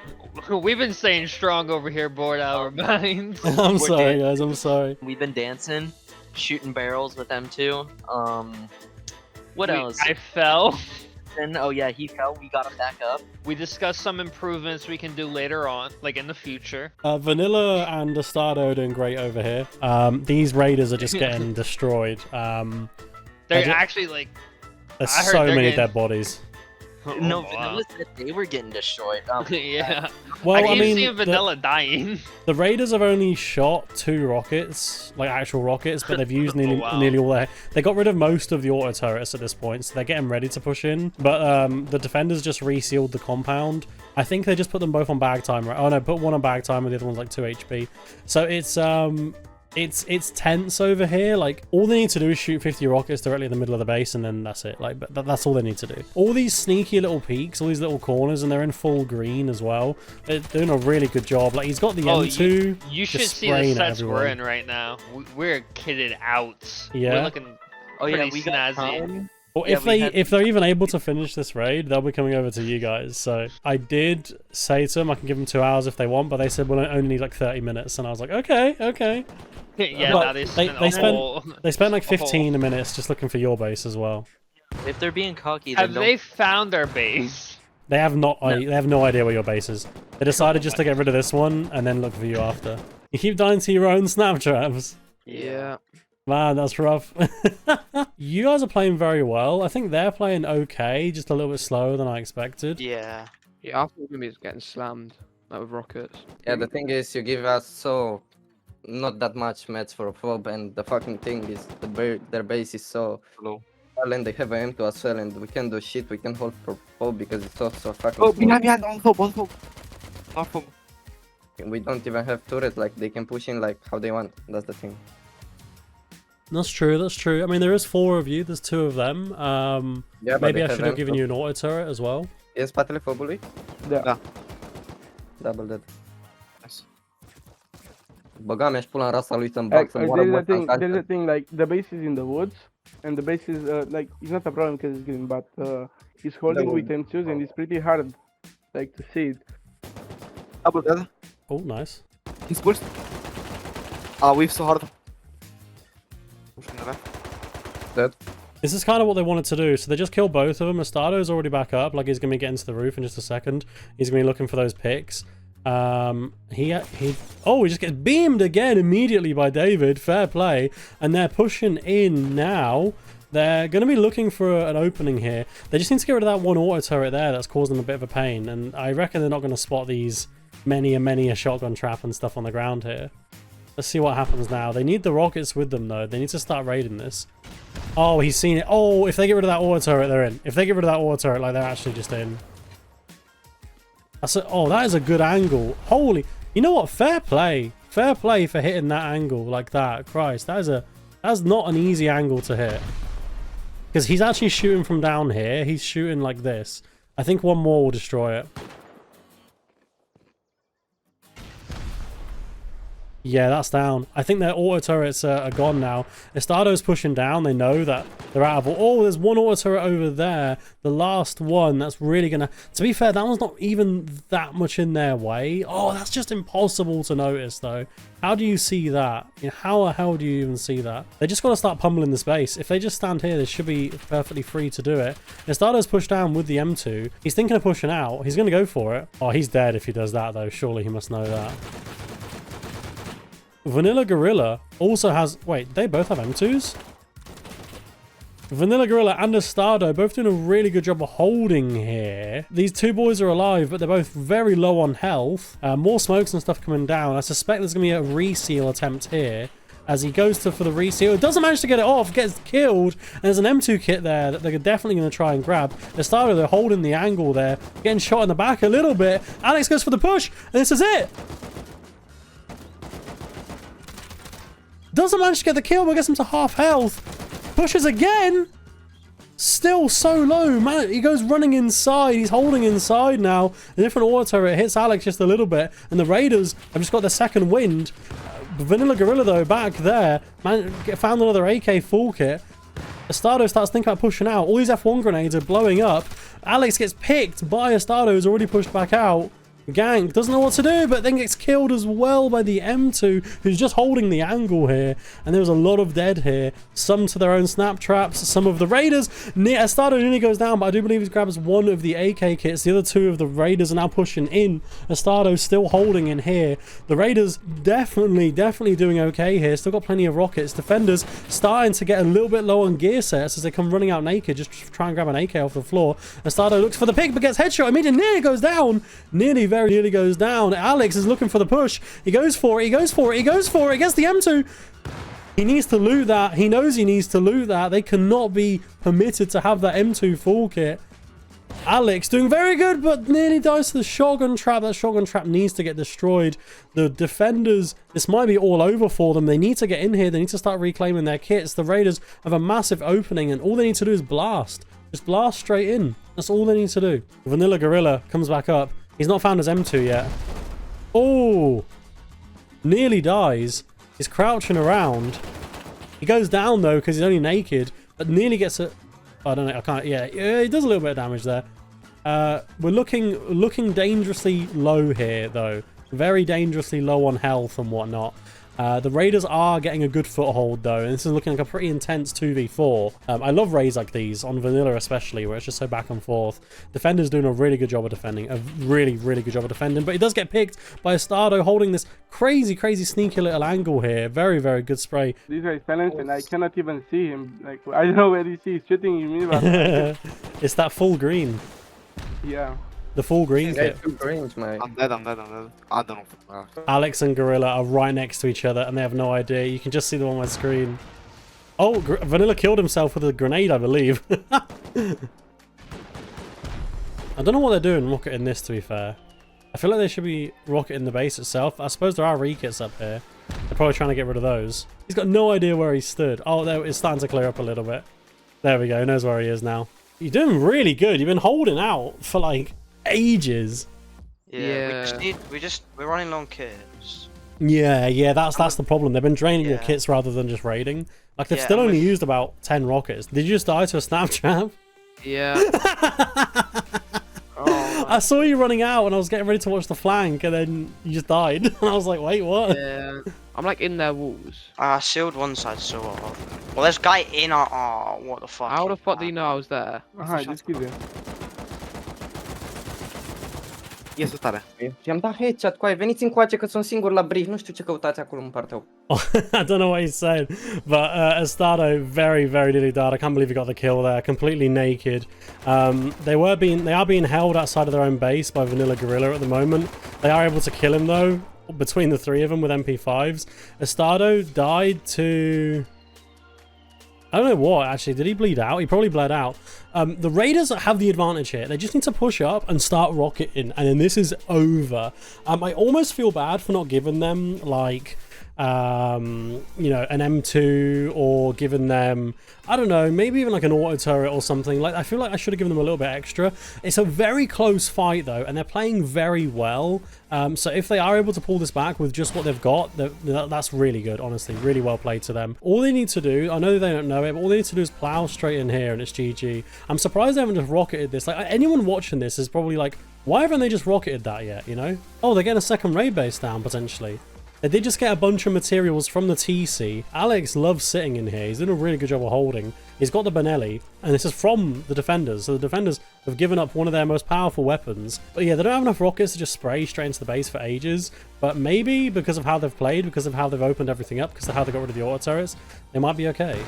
We've been staying strong over here, bored out our minds. I'm sorry, guys, I'm sorry. We've been dancing, shooting barrels with them too. What else? I fell. Oh yeah, he fell. We got him back up. We discussed some improvements we can do later on, like in the future. Vanilla and Estado are doing great over here. These raiders are just getting destroyed. They're actually like... There's so many dead bodies. No, Vanilla said they were getting destroyed. Yeah. Well, I keep seeing Vanilla dying. The raiders have only shot 2 rockets, like actual rockets, but they've used nearly all their... They got rid of most of the auto turrets at this point, so they're getting ready to push in. But the defenders just resealed the compound. I think they just put them both on bag timer. Oh no, put one on bag timer, the other one's like 2 HP. So it's tense over here. Like, all they need to do is shoot 50 rockets directly in the middle of the base, and then that's it. Like, but that's all they need to do. All these sneaky little peaks, all these little corners, and they're in full green as well. They're doing a really good job. Like, he's got the M2. You should see the sets we're in right now. We're kitted out. Yeah. We're looking pretty snazzy. Well, if they're even able to finish this raid, they'll be coming over to you guys. So I did say to them I can give them 2 hours if they want, but they said we'll only need like 30 minutes, and I was like, okay. Yeah, now they spent like 15 minutes just looking for your base as well. If they're being cocky, have they found our base? They have not. They have no idea where your base is. They decided just to get rid of this one and then look for you after. You keep dying to your own snap traps. Yeah. Man, that's rough. You guys are playing very well. I think they're playing okay, just a little bit slower than I expected. Yeah. Yeah, I thought we was getting slammed with rockets. Yeah, the thing is, you give us not that much mats for a fob, and the fucking thing is their base is so low. And they have an M2 as well, and we can do shit. We can hold for fob because it's also fucking. Oh, behind, on fob. We don't even have turret. Like, they can push in like how they want. That's the thing. That's true. I mean, there is 4 of you. There's 2 of them. Yeah, maybe I should have given you an auto turret as well. E spatele fobului? Da. Double dead. Băga mi-aș pula în rasa lui să-mi bag, să moară mult. There's a thing, like, the base is in the woods, and the base is, like, it's not a problem because it's green, but he's holding with M2s, and it's pretty hard, like, to see it. Double dead. Oh, nice. He's pushed. We've so hard. Dead. This is kind of what they wanted to do. So they just killed both of them. Estado's already back up. Like, he's going to be getting to the roof in just a second. He's going to be looking for those picks. He just gets beamed again immediately by David. Fair play. And they're pushing in now. They're going to be looking for an opening here. They just need to get rid of that one auto turret there that's causing a bit of a pain. And I reckon they're not going to spot these many a shotgun trap and stuff on the ground here. Let's see what happens now. They need the rockets with them, though. They need to start raiding this. Oh, he's seen it. Oh, if they get rid of that auto turret, they're in. If they get rid of that auto turret, like, they're actually just in. Oh, that is a good angle. Holy... You know what? Fair play. Fair play for hitting that angle like that. Christ, that's not an easy angle to hit. Because he's actually shooting from down here. He's shooting like this. I think one more will destroy it. Yeah, that's down. I think their auto turrets are gone now. Estado's pushing down. They know that they're out of... Oh, there's one auto turret over there. The last one. That's really going to... To be fair, that one's not even that much in their way. Oh, that's just impossible to notice, though. How do you see that? You know, how the hell do you even see that? They just got to start pummeling the space. If they just stand here, they should be perfectly free to do it. Estado's pushed down with the M2. He's thinking of pushing out. He's going to go for it. Oh, he's dead if he does that, though. Surely he must know that. Vanilla Gorilla also has... Wait, they both have M2s? Vanilla Gorilla and Estado both doing a really good job of holding here. These two boys are alive, but they're both very low on health. More smokes and stuff coming down. I suspect there's going to be a reseal attempt here. As he goes for the reseal. Doesn't manage to get it off. Gets killed. And there's an M2 kit there that they're definitely going to try and grab. Estado, they're holding the angle there. Getting shot in the back a little bit. Alex goes for the push. And this is it. Doesn't manage to get the kill, but gets him to half health. Pushes again. Still so low. Man, he goes running inside. He's holding inside now. A different auto turret hits Alex just a little bit. And the Raiders have just got the second wind. Vanilla Gorilla, though, back there. Man, found another AK full kit. Estado starts thinking about pushing out. All these F1 grenades are blowing up. Alex gets picked by Estado, who's already pushed back out. Gank doesn't know what to do, but then gets killed as well by the M2, who's just holding the angle here. And there was a lot of dead here. Some to their own snap traps, some of the Raiders. Estado nearly goes down, but I do believe he grabs one of the AK kits. The other two of the Raiders are now pushing in. Estado still holding in here. The Raiders definitely doing okay here. Still got plenty of rockets. Defenders starting to get a little bit low on gear sets as they come running out naked, just try and grab an AK off the floor. Estado looks for the pick, but gets headshot immediately. Nearly goes down. Very nearly goes down. Alex is looking for the push. He goes for it. He goes for it. He goes for it. Gets the M2. He needs to loot that. He knows he needs to loot that. They cannot be permitted to have that M2 full kit. Alex doing very good, but nearly dies to the shotgun trap. That shotgun trap needs to get destroyed. The defenders, this might be all over for them. They need to get in here. They need to start reclaiming their kits. The Raiders have a massive opening, and all they need to do is blast. Just blast straight in. That's all they need to do. Vanilla Gorilla comes back up. He's not found his M2 yet. Oh! Nearly dies. He's crouching around. He goes down, though, because he's only naked. But nearly gets a... I don't know. I can't... Yeah, he does a little bit of damage there. We're looking dangerously low here, though. Very dangerously low on health and whatnot. The Raiders are getting a good foothold, though, and this is looking like a pretty intense 2v4. I love raids like these, on Vanilla especially, where it's just so back and forth. Defender's doing a really good job of defending, a really good job of defending, but he does get picked by Estado, holding this crazy sneaky little angle here. Very good spray. This guy is silenced, and I cannot even see him. Like, I don't know where he is. He's shooting at me, but... It's that full green. Yeah. The full green kit. I'm dead. I don't know. Alex and Gorilla are right next to each other, and they have no idea. You can just see them on my screen. Oh, Vanilla killed himself with a grenade, I believe. I don't know what they're doing rocketing this, to be fair. I feel like they should be rocketing the base itself. I suppose there are re-kits up here. They're probably trying to get rid of those. He's got no idea where he stood. Oh, there, it's starting to clear up a little bit. There we go. He knows where he is now. You're doing really good. You've been holding out for, like, ages. Yeah. We're running long kits. Yeah, that's the problem. They've been draining your kits rather than just raiding. Like, they've still only used about 10 rockets. Did you just die to a snap trap? Yeah. I saw you running out and I was getting ready to watch the flank, and then you just died. And I was like, wait, what? Yeah. I'm like in their walls. I sealed one side, so well, there's a guy in our... Oh, what the fuck? How the fuck do you know I was there? Just give it. E asustarea. I-am dat headshot cu aia. Veniți încoace că sunt singur la brief. Nu știu ce căutați acolo în partea. I don't know what he's saying, but Estado very, very nearly died. I can't believe he got the kill there, completely naked. They are being held outside of their own base by Vanilla Gorilla at the moment. They are able to kill him though, between the three of them with MP5s. Estado died to... I don't know what, actually. Did he bleed out? He probably bled out. The Raiders have the advantage here. They just need to push up and start rocketing, and then this is over. I almost feel bad for not giving them, like, you know, an M2 or giving them, I don't know, maybe even like an auto turret or something. Like, I feel like I should have given them a little bit extra. It's a very close fight though, and they're playing very well. So if they are able to pull this back with just what they've got, that's really good, honestly. Really well played to them. All they need to do, I know they don't know it, but all they need to do is plow straight in here and it's GG. I'm surprised they haven't just rocketed this. Like, anyone watching this is probably like, why haven't they just rocketed that yet, you know? Oh, they're getting a second raid base down, potentially. They did just get a bunch of materials from the TC. Alex loves sitting in here. He's doing a really good job of holding. He's got the Benelli, and this is from the defenders. So the defenders have given up one of their most powerful weapons. But yeah, they don't have enough rockets to just spray straight into the base for ages. But maybe because of how they've played, because of how they've opened everything up, because of how they got rid of the auto turrets, they might be okay.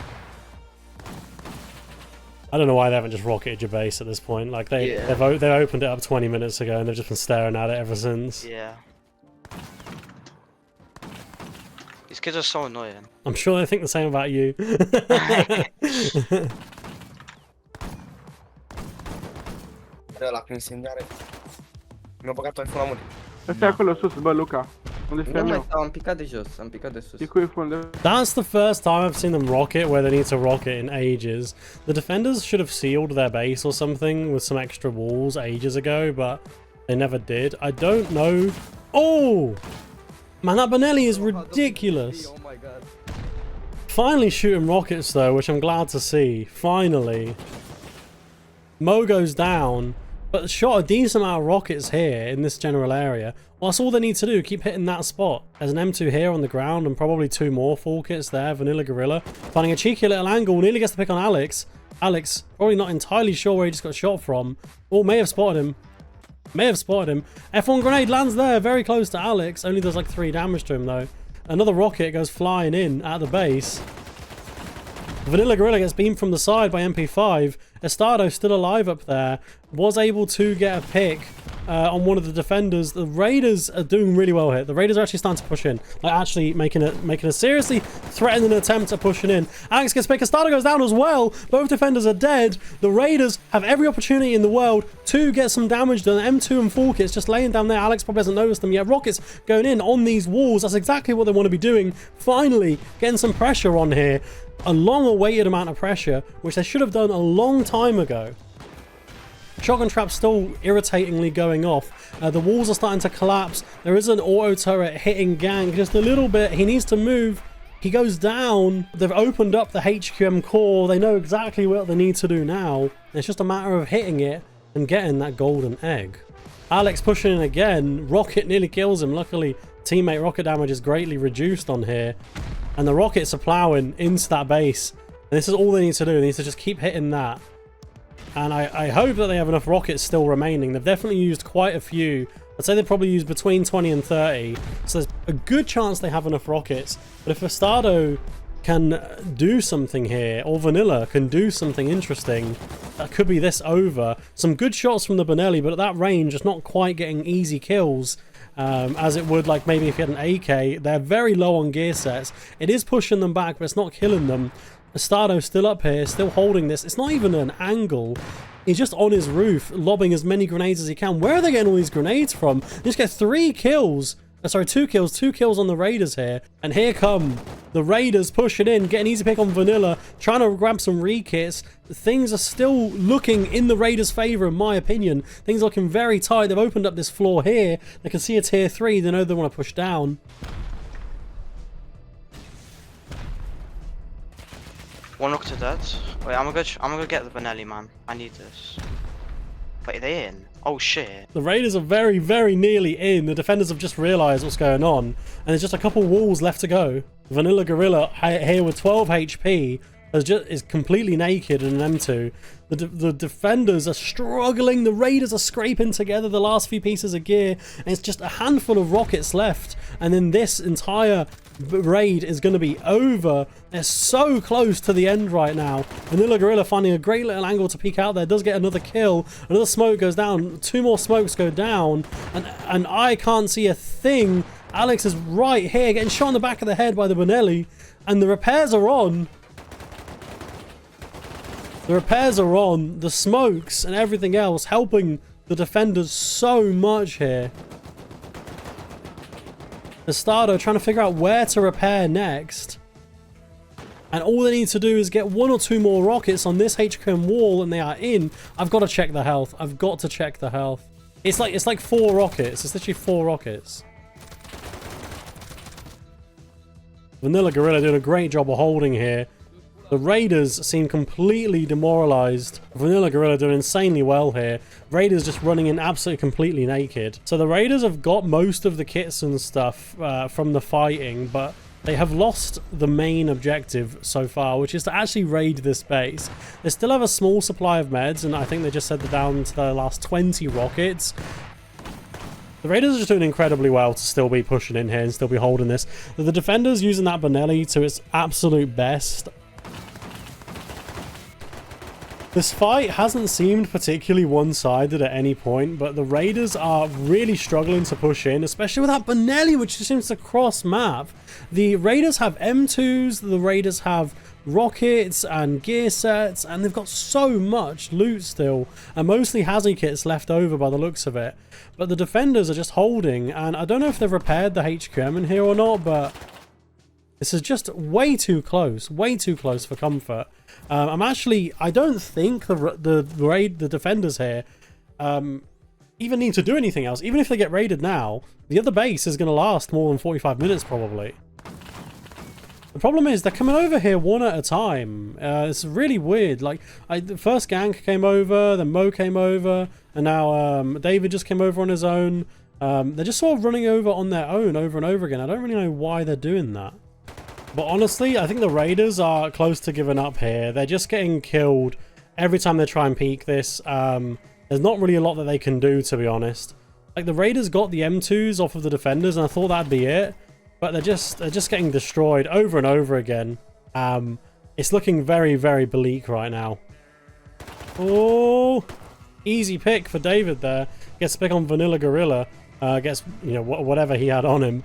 I don't know why they haven't just rocketed your base at this point. Like, they opened it up 20 minutes ago, and they've just been staring at it ever since. Yeah. These kids are so annoying. I'm sure they think the same about you. Ăla cu incendiare. Mi-a băgat tot la mâini. Ăsta e acolo sus, bă, Luca. Unde este Nu mai meu? stau, am picat de jos, am picat de sus. E cu unde? That's the first time I've seen them rocket where they need to rocket in ages. The defenders should have sealed their base or something with some extra walls ages ago, but they never did. I don't know. Oh! Man, that Benelli is ridiculous. Oh my god. Finally shooting rockets though, which I'm glad to see. Finally. Mo goes down, but shot a decent amount of rockets here in this general area. Well, that's all they need to do, keep hitting that spot. There's an M2 here on the ground and probably two more full kits there. Vanilla Gorilla finding a cheeky little angle, nearly gets the pick on Alex. Alex, probably not entirely sure where he just got shot from. Oh, may have spotted him. May have spotted him. F1 grenade lands there, very close to Alex. Only does like 3 damage to him though. Another rocket goes flying in at the base. Vanilla Gorilla gets beamed from the side by MP5. Estado still alive up there. Was able to get a pick on one of the defenders. The Raiders are doing really well here. The Raiders are actually starting to push in. Like, actually making a seriously threatening attempt at pushing in. Alex gets picked. Estado goes down as well. Both defenders are dead. The Raiders have every opportunity in the world to get some damage done. M2 and 4 kits just laying down there. Alex probably hasn't noticed them yet. Rockets going in on these walls. That's exactly what they want to be doing. Finally getting some pressure on here. A long-awaited amount of pressure, which they should have done a long time ago. Shotgun trap still irritatingly going off. The walls are starting to collapse. There is an auto turret hitting Gank just a little bit. He needs to move. He goes down. They've opened up the HQM core. They know exactly what they need to do now. It's just a matter of hitting it and getting that golden egg. Alex pushing in again. Rocket nearly kills him. Luckily, teammate rocket damage is greatly reduced on here. And the rockets are plowing into that base. And this is all they need to do. They need to just keep hitting that. And I hope that they have enough rockets still remaining. They've definitely used quite a few. I'd say they've probably used between 20 and 30. So there's a good chance they have enough rockets. But if Estado can do something here, or Vanilla can do something interesting, that could be this over. Some good shots from the Benelli, but at that range, it's not quite getting easy kills. As it would like maybe if you had an AK. They're very low on gear sets. It is pushing them back, but it's not killing them. Estado's still up here, still holding this. It's not even an angle. He's just on his roof, lobbing as many grenades as he can. Where are they getting all these grenades from? They just get 3 kills. Sorry, 2 kills. 2 kills on the Raiders here. And here come the Raiders pushing in, getting easy pick on Vanilla, trying to grab some re-kits. Things are still looking in the Raiders' favor, in my opinion. Things are looking very tight. They've opened up this floor here. They can see a tier 3. They know they want to push down. One look to that. Wait, I'm gonna get the Benelli, man. I need this. Wait, are they in? Oh shit. The Raiders are very, very nearly in. The defenders have just realised what's going on. And there's just a couple walls left to go. Vanilla Gorilla here with 12 HP. is completely naked in an M2. The defenders are struggling. The raiders are scraping together the last few pieces of gear, and it's just a handful of rockets left, and then this entire raid is going to be over. They're so close to the end right now. Vanilla Gorilla finding a great little angle to peek out there, does get another kill. Another smoke goes down, 2 more smokes go down, and I can't see a thing. Alex is right here getting shot in the back of the head by the Bonelli, and the repairs are on. The repairs are on, the smokes and everything else helping the defenders so much here. Estado trying to figure out where to repair next. And all they need to do is get 1 or 2 more rockets on this HQM wall and they are in. I've got to check the health. I've got to check the health. It's like 4 rockets. It's literally 4 rockets. Vanilla Gorilla doing a great job of holding here. The Raiders seem completely demoralized. Vanilla Gorilla doing insanely well here. Raiders just running in absolutely completely naked. So the Raiders have got most of the kits and stuff from the fighting, but they have lost the main objective so far, which is to actually raid this base. They still have a small supply of meds, and I think they just said they're down to their last 20 rockets. The Raiders are just doing incredibly well to still be pushing in here and still be holding this. The defenders using that Bonelli to its absolute best. This fight hasn't seemed particularly one-sided at any point, but the Raiders are really struggling to push in, especially with that Bonelli, which seems to cross map. The Raiders have M2s, the Raiders have rockets and gear sets, and they've got so much loot still, and mostly Hazzy kits left over by the looks of it. But the defenders are just holding, and I don't know if they've repaired the HQM in here or not, but this is just way too close for comfort. I don't think the defenders here even need to do anything else. Even if they get raided now, the other base is going to last more than 45 minutes probably. The problem is they're coming over here one at a time. It's really weird. Like, the first Gank came over, then Mo came over, and now David just came over on his own. They're just sort of running over on their own over and over again. I don't really know why they're doing that. But honestly, I think the Raiders are close to giving up here. They're just getting killed every time they try and peek this. There's not really a lot that they can do, to be honest. Like, the Raiders got the M2s off of the defenders, and I thought that'd be it. But they're just getting destroyed over and over again. It's looking very, very bleak right now. Oh, easy pick for David there. Gets a pick on Vanilla Gorilla. Gets, you know, whatever he had on him.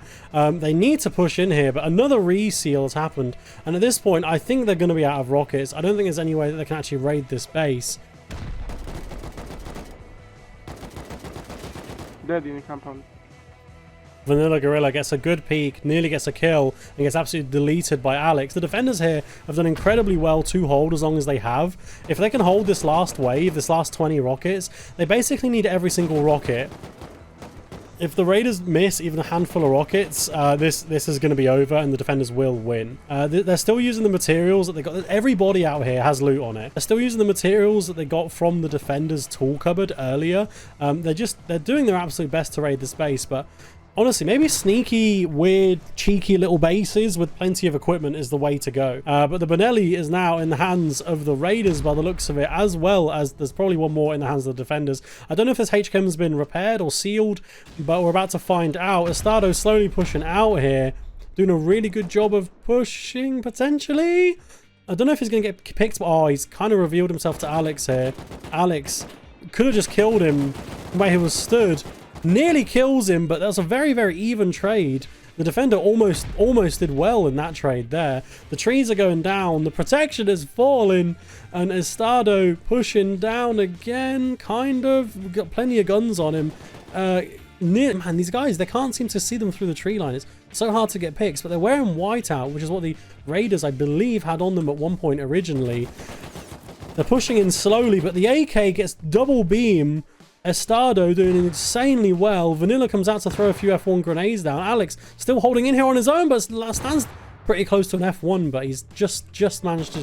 They need to push in here, but another reseal has happened. And at this point, I think they're going to be out of rockets. I don't think there's any way that they can actually raid this base. Dead in the compound. Vanilla Gorilla gets a good peek, nearly gets a kill, and gets absolutely deleted by Alex. The defenders here have done incredibly well to hold as long as they have. If they can hold this last wave, this last 20 rockets, they basically need every single rocket. If the Raiders miss even a handful of rockets, this is going to be over and the defenders will win. They're still using the materials that they got. Everybody out here has loot on it. They're still using the materials that they got from the defenders' tool cupboard earlier. They're doing their absolute best to raid this base, but honestly, maybe sneaky, weird, cheeky little bases with plenty of equipment is the way to go. But the Bonelli is now in the hands of the Raiders by the looks of it, as well as there's probably one more in the hands of the defenders. I don't know if this HChem has been repaired or sealed, but we're about to find out. Estado slowly pushing out here, doing a really good job of pushing, potentially. I don't know if he's going to get picked, but oh, he's kind of revealed himself to Alex here. Alex could have just killed him where he was stood. Nearly kills him, but that's a very, very even trade. The defender almost did well in that trade there. The trees are going down. The protection is falling. And Estado pushing down again, kind of. We've got plenty of guns on him. Man, these guys, they can't seem to see them through the tree line. It's so hard to get picks, but they're wearing whiteout, which is what the Raiders, I believe, had on them at one point originally. They're pushing in slowly, but the AK gets double beam. Estado doing insanely well. Vanilla comes out to throw a few F1 grenades down. Alex still holding in here on his own, but stands pretty close to an F1, but he's just managed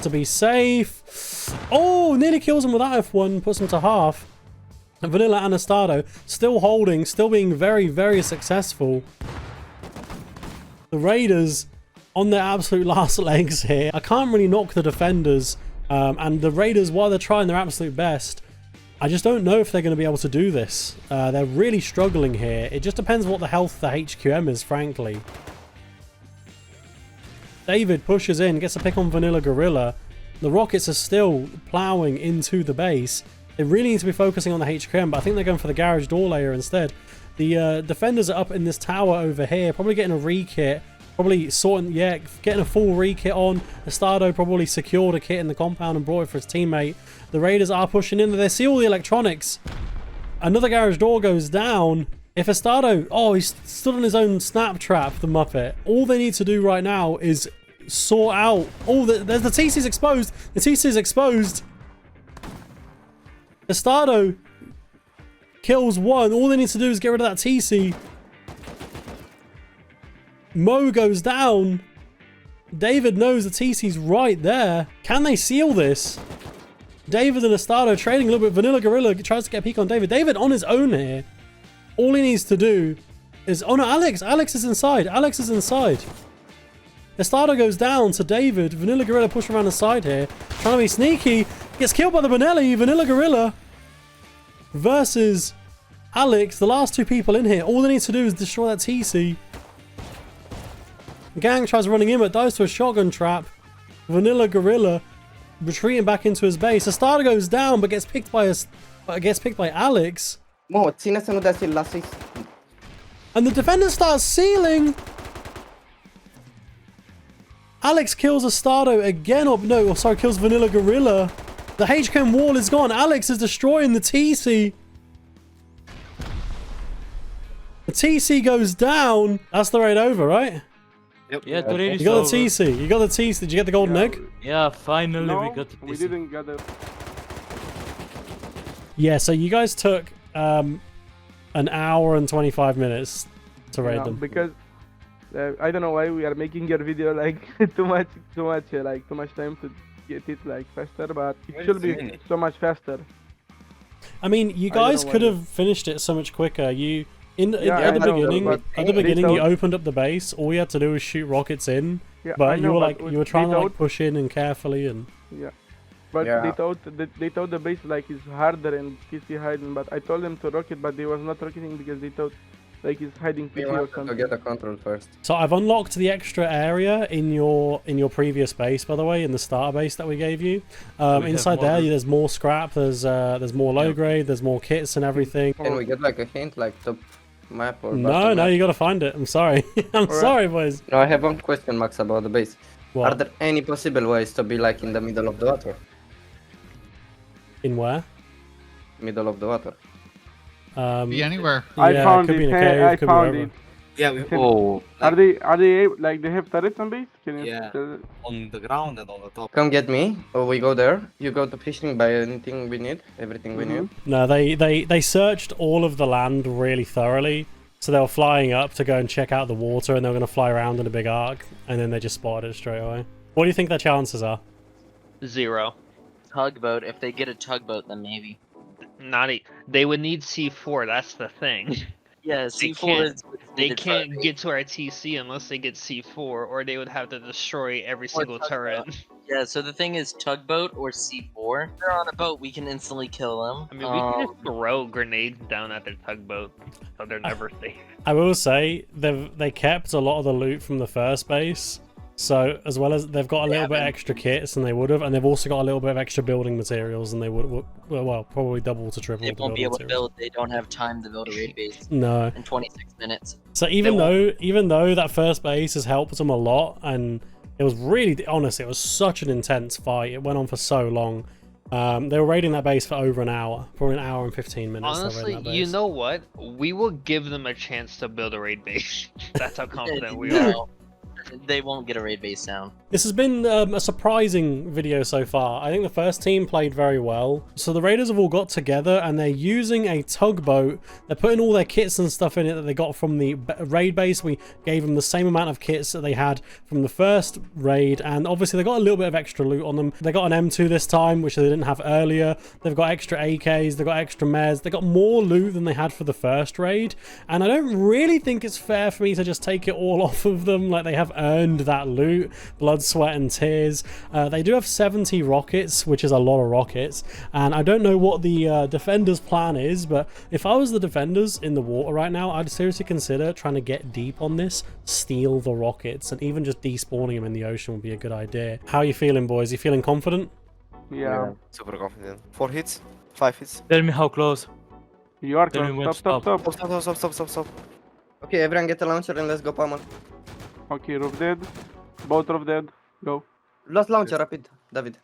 to be safe. Oh, nearly kills him with that F1, puts him to half. And Vanilla and Estado still holding, still being very, very successful. The Raiders on their absolute last legs here. I can't really knock the defenders, and the Raiders, while they're trying their absolute best, I just don't know if they're going to be able to do this. They're really struggling here. It just depends what the health of the HQM is, frankly. David pushes in, gets a pick on Vanilla Gorilla. The Rockets are still plowing into the base. They really need to be focusing on the HQM, but I think they're going for the garage door layer instead. The defenders are up in this tower over here, probably getting a re-kit. Probably sorting, yeah, getting a full re-kit on. Estado probably secured a kit in the compound and brought it for his teammate. The Raiders are pushing in. They see all the electronics. Another garage door goes down. If Estado... Oh, he's stood on his own snap trap, the Muppet. All they need to do right now is sort out... Oh, there's the TC's exposed. The TC's exposed. Estado kills one. All they need to do is get rid of that TC. Mo goes down. David knows the TC's right there. Can they seal this? David and Estado trading a little bit. Vanilla Gorilla tries to get a peek on David. David on his own here. All he needs to do is... Oh no, Alex. Alex is inside. Alex is inside. Estado goes down to David. Vanilla Gorilla push around the side here. Trying to be sneaky. Gets killed by the Benelli. Vanilla Gorilla versus Alex. The last two people in here. All they need to do is destroy that TC. Gang tries running in, but dives to a shotgun trap. Vanilla Gorilla retreating back into his base. Estado goes down, but gets picked by Alex. And the defender starts sealing. Alex kills Estado again. Or no, sorry, kills Vanilla Gorilla. The HChem wall is gone. Alex is destroying the TC. The TC goes down. That's the raid over, right? Yep. Yeah, the raid is You got over. the TC. You got the TC. Did you get the golden egg? Yeah, finally No, we got the we TC. didn't get it. Yeah, so you guys took an hour and 25 minutes to raid them. Because I don't know why we are making your video like too much time to get it like faster, but it should be so much faster. I mean, you I don't guys know could why. have finished it so much quicker. You at the I know, beginning, but you they opened up the base. All you had to do was shoot rockets in, Yeah, I but you know, were but like you were trying they to like thought- push in and carefully and. Yeah, but Yeah. they thought the base like is harder and TC hiding. But I told them to rocket, but they was not rocketing because they thought like he's hiding We TC or wanted to something. get a control first. So I've unlocked the extra area in your previous base, by the way, in the starter base that we gave you. have Inside more. there, there's more scrap. There's more low grade. There's more kits and everything. Can we get like a hint, like top map or No, bottom no, map? you gotta find it. I'm sorry. I'm sorry, boys. No, I have one question, Max, about the base. What? Are there any possible ways to be like in the middle of the water? In where? Middle of the water. Be anywhere. I Yeah, found could be it. in a Hey, cave, I could be found wherever. it. Yeah, we Oh. Are they like they have turrets on base? Can you Yeah. tell- on the ground and on the top. Come get me, or we go there. You go to fishing, buy anything we need, everything we need. No, they searched all of the land really thoroughly. So they were flying up to go and check out the water, and they were going to fly around in a big arc, and then they just spotted it straight away. What do you think their chances are? 0. Tugboat. If they get a tugboat, then maybe. They would need C4. That's the thing. Yeah, They C4 can't- is. what's They needed for can't it. get to our TC unless they get C4, or they would have to destroy every single tugboat. turret. Yeah, so the thing is tugboat or C4. If they're on a boat, we can instantly kill them. I mean, we can just throw grenades down at their tugboat, so they're never safe. I will say they kept a lot of the loot from the first base, so as well as they've got a little bit extra kits than they would have, and they've also got a little bit of extra building materials, and they would well probably double to triple. They the won't be building able to materials. build. They don't have time to build a raid base No. in 26 minutes. So They even won't. though that first base has helped them a lot, and it was really honest, it was such an intense fight. It went on for so long. They were raiding that base for over an hour, probably an hour and 15 minutes. they were Honestly, raiding that you base. know what? We will give them a chance to build a raid base. That's how confident we are. No, they won't get a raid base down. This has been a surprising video so far. I think the first team played very well. So the Raiders have all got together and they're using a tugboat. They're putting all their kits and stuff in it that they got from the raid base. We gave them the same amount of kits that they had from the first raid, and obviously they got a little bit of extra loot on them. They got an M2 this time, which they didn't have earlier. They've got extra AKs, they've got extra meds. They got more loot than they had for the first raid, and I don't really think it's fair for me to just take it all off of them. Like, they have earned that loot. Blood, sweat and tears. They do have 70 rockets, which is a lot of rockets, and I don't know what the defenders plan is, but if I was the defenders in the water right now, I'd seriously consider trying to get deep on this, steal the rockets, and even just despawning them in the ocean would be a good idea. How are you feeling, boys? You feeling confident? Yeah. Super confident. 4 hits, 5 hits. Tell me how close. You are Tell me when close. to Stop, stop, stop. Stop, stop, stop, stop, stop, stop. Okay, everyone get a launcher and let's go, Palmer. Okay, roof dead. Both roof dead. Go. Last launcher, rapid, David.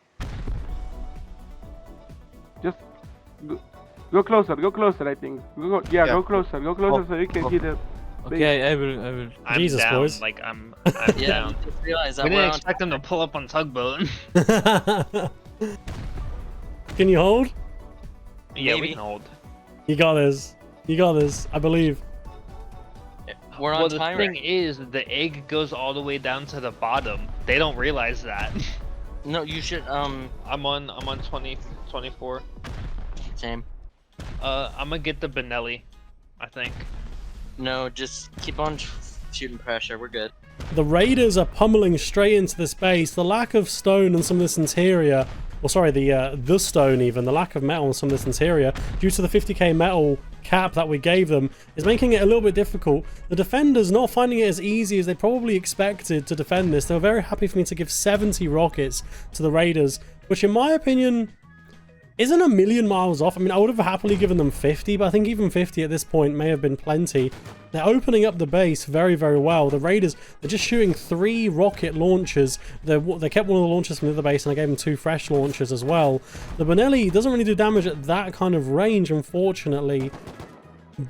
Just go closer, I think. Yeah, go closer so you can hit it. Okay, I will. I'm Jesus, down. boys. Like I'm Yeah, down. just realize that We we're didn't on expect them to pull up on tugboat. Can you hold? Yeah, we Maybe. can hold. You got this. You got this. I believe. We're on Well, the timer. thing is, the egg goes all the way down to the bottom. They don't realize that. No, you should I'm on 20, 24. same. I'm gonna get the Benelli, I think. No, just keep on shooting pressure. We're good. The Raiders are pummeling straight into this base. The lack of stone and some of this interior, well, sorry, the stone even, the lack of metal and some of this interior, due to the 50k metal cap that we gave them, is making it a little bit difficult. The defenders not finding it as easy as they probably expected to defend this. They were very happy for me to give 70 rockets to the Raiders, which in my opinion isn't a million miles off. I mean, I would have happily given them 50, but I think even 50 at this point may have been plenty. They're opening up the base very, very well. The Raiders, they're just shooting 3 rocket launchers. They kept one of the launchers from the other base, and I gave them 2 fresh launchers as well. The Benelli doesn't really do damage at that kind of range, unfortunately.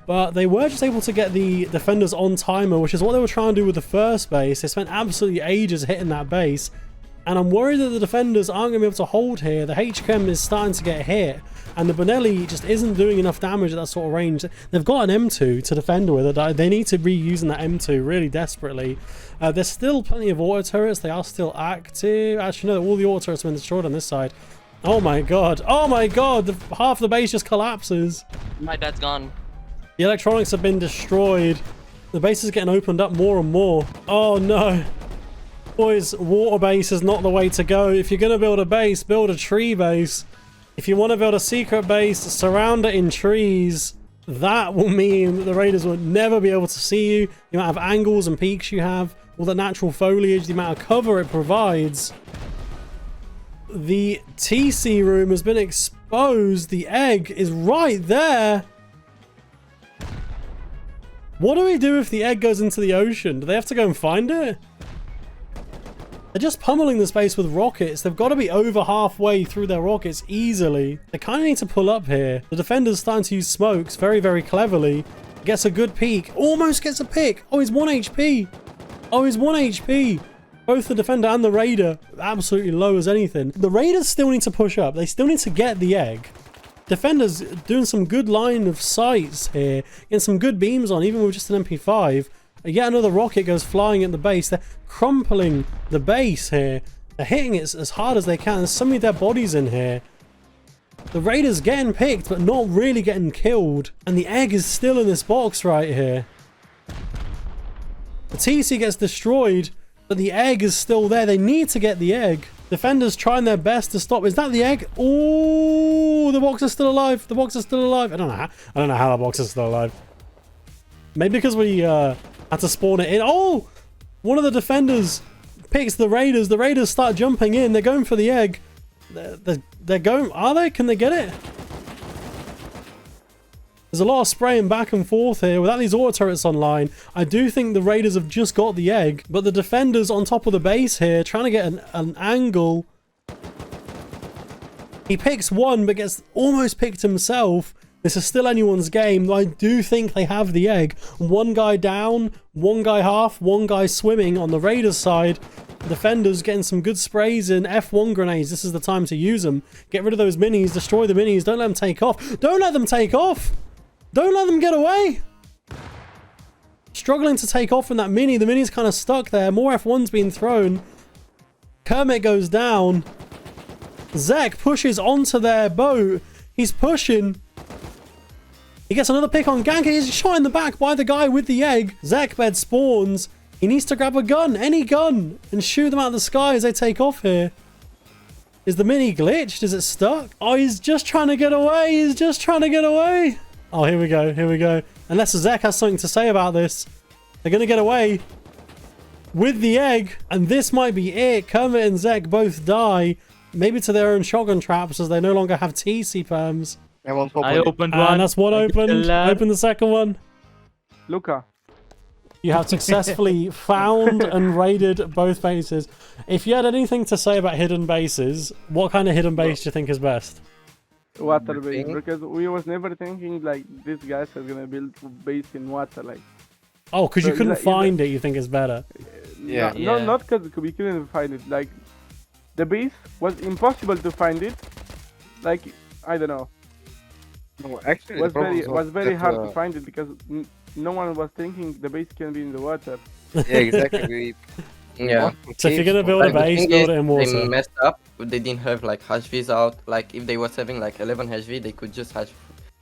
But they were just able to get the defenders on timer, which is what they were trying to do with the first base. They spent absolutely ages hitting that base. And I'm worried that the defenders aren't going to be able to hold here. The HChem is starting to get hit, and the Benelli just isn't doing enough damage at that sort of range. They've got an M2 to defend with. They need to be using that M2 really desperately. There's still plenty of auto turrets. They are still active. Actually, no, all the auto turrets have been destroyed on this side. Oh my god. Oh my god. Half the base just collapses. My dad's gone. The electronics have been destroyed. The base is getting opened up more and more. Oh no. Boys, water base is not the way to go. If you're going to build a base, build a tree base. If you want to build a secret base, surround it in trees. That will mean that the Raiders will never be able to see you. The amount of angles and peaks you have, all the natural foliage, the amount of cover it provides. The TC room has been exposed. The egg is right there. What do we do if the egg goes into the ocean? Do they have to go and find it? They're just pummeling the space with rockets. They've got to be over halfway through their rockets easily. They kind of need to pull up here. The defender's starting to use smokes very, very cleverly. Gets a good peek. Almost gets a pick. Oh, he's 1 HP. Oh, he's 1 HP. Both the defender and the raider absolutely low as anything. The raiders still need to push up. They still need to get the egg. Defenders doing some good line of sights here. Getting some good beams on, even with just an MP5. Yet another rocket goes flying at the base. They're crumpling the base here. They're hitting it as hard as they can. There's so many dead bodies in here. The Raiders getting picked, but not really getting killed. And the egg is still in this box right here. The TC gets destroyed, but the egg is still there. They need to get the egg. Defenders trying their best to stop. Is that the egg? Oh, the box is still alive. The box is still alive. I don't know how the box is still alive. Maybe because we had to spawn it in. Oh, one of the defenders picks the Raiders. The Raiders start jumping in. They're going for the egg. They're going. Are they? Can they get it? There's a lot of spraying back and forth here. Without these auto turrets online, I do think the Raiders have just got the egg. But the defenders on top of the base here, trying to get an angle. He picks one, but gets almost picked himself. This is still anyone's game. I do think they have the egg. One guy down, one guy half, one guy swimming on the Raiders side. Defenders getting some good sprays in. F1 grenades. This is the time to use them. Get rid of those minis. Destroy the minis. Don't let them take off. Don't let them take off. Don't let them get away. Struggling to take off from that mini. The mini's kind of stuck there. More F1's being thrown. Kermit goes down. Zek pushes onto their boat. He's pushing. He gets another pick on Gank. He's shot in the back by the guy with the egg. Zek bed spawns. He needs to grab a gun, any gun, and shoot them out of the sky as they take off here. Is the mini glitched? Is it stuck? Oh, he's just trying to get away. He's just trying to get away. Oh, here we go. Here we go. Unless Zek has something to say about this. They're going to get away with the egg. And this might be it. Kermit and Zek both die. Maybe to their own shotgun traps as they no longer have TC perms. I opened one. And that's one opened. Open the second one. Luca. You have successfully found and raided both bases. If you had anything to say about hidden bases, what kind of hidden base do you think is best? Water base, because we was never thinking like these guys are gonna build base in water, like. Oh, because you couldn't find it, you think it's better? Yeah. No, not because we couldn't find it. Like, the base was impossible to find it. Like, I don't know. No, actually, It was very hard to find it because no one was thinking the base can be in the water. Yeah, exactly. Yeah. So if you're gonna build a base, build it in water. They messed up. They didn't have like hash Vs out. Like if they was having like 11 hash V, they could just hash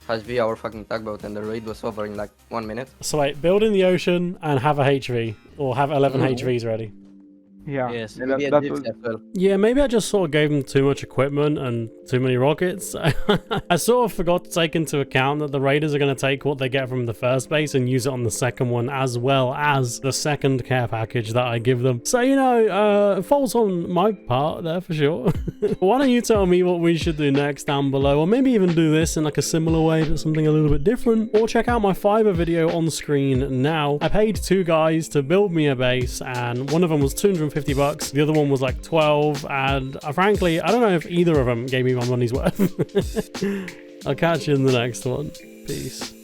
V our fucking tugboat, and the raid was over in like 1 minute. So wait, build in the ocean and have a HV, or have 11 HVs ready. Yeah. Yes. Yeah, maybe I just sort of gave them too much equipment and too many rockets. I sort of forgot to take into account that the raiders are going to take what they get from the first base and use it on the second one, as well as the second care package that I give them. So, you know, faults on my part there for sure. Why don't you tell me what we should do next down below, or maybe even do this in like a similar way, but something a little bit different. Or check out my Fiverr video on screen now. I paid 2 guys to build me a base, and one of them was $250. The other one was like 12, and frankly, I don't know if either of them gave me my money's worth. I'll catch you in the next one. Peace.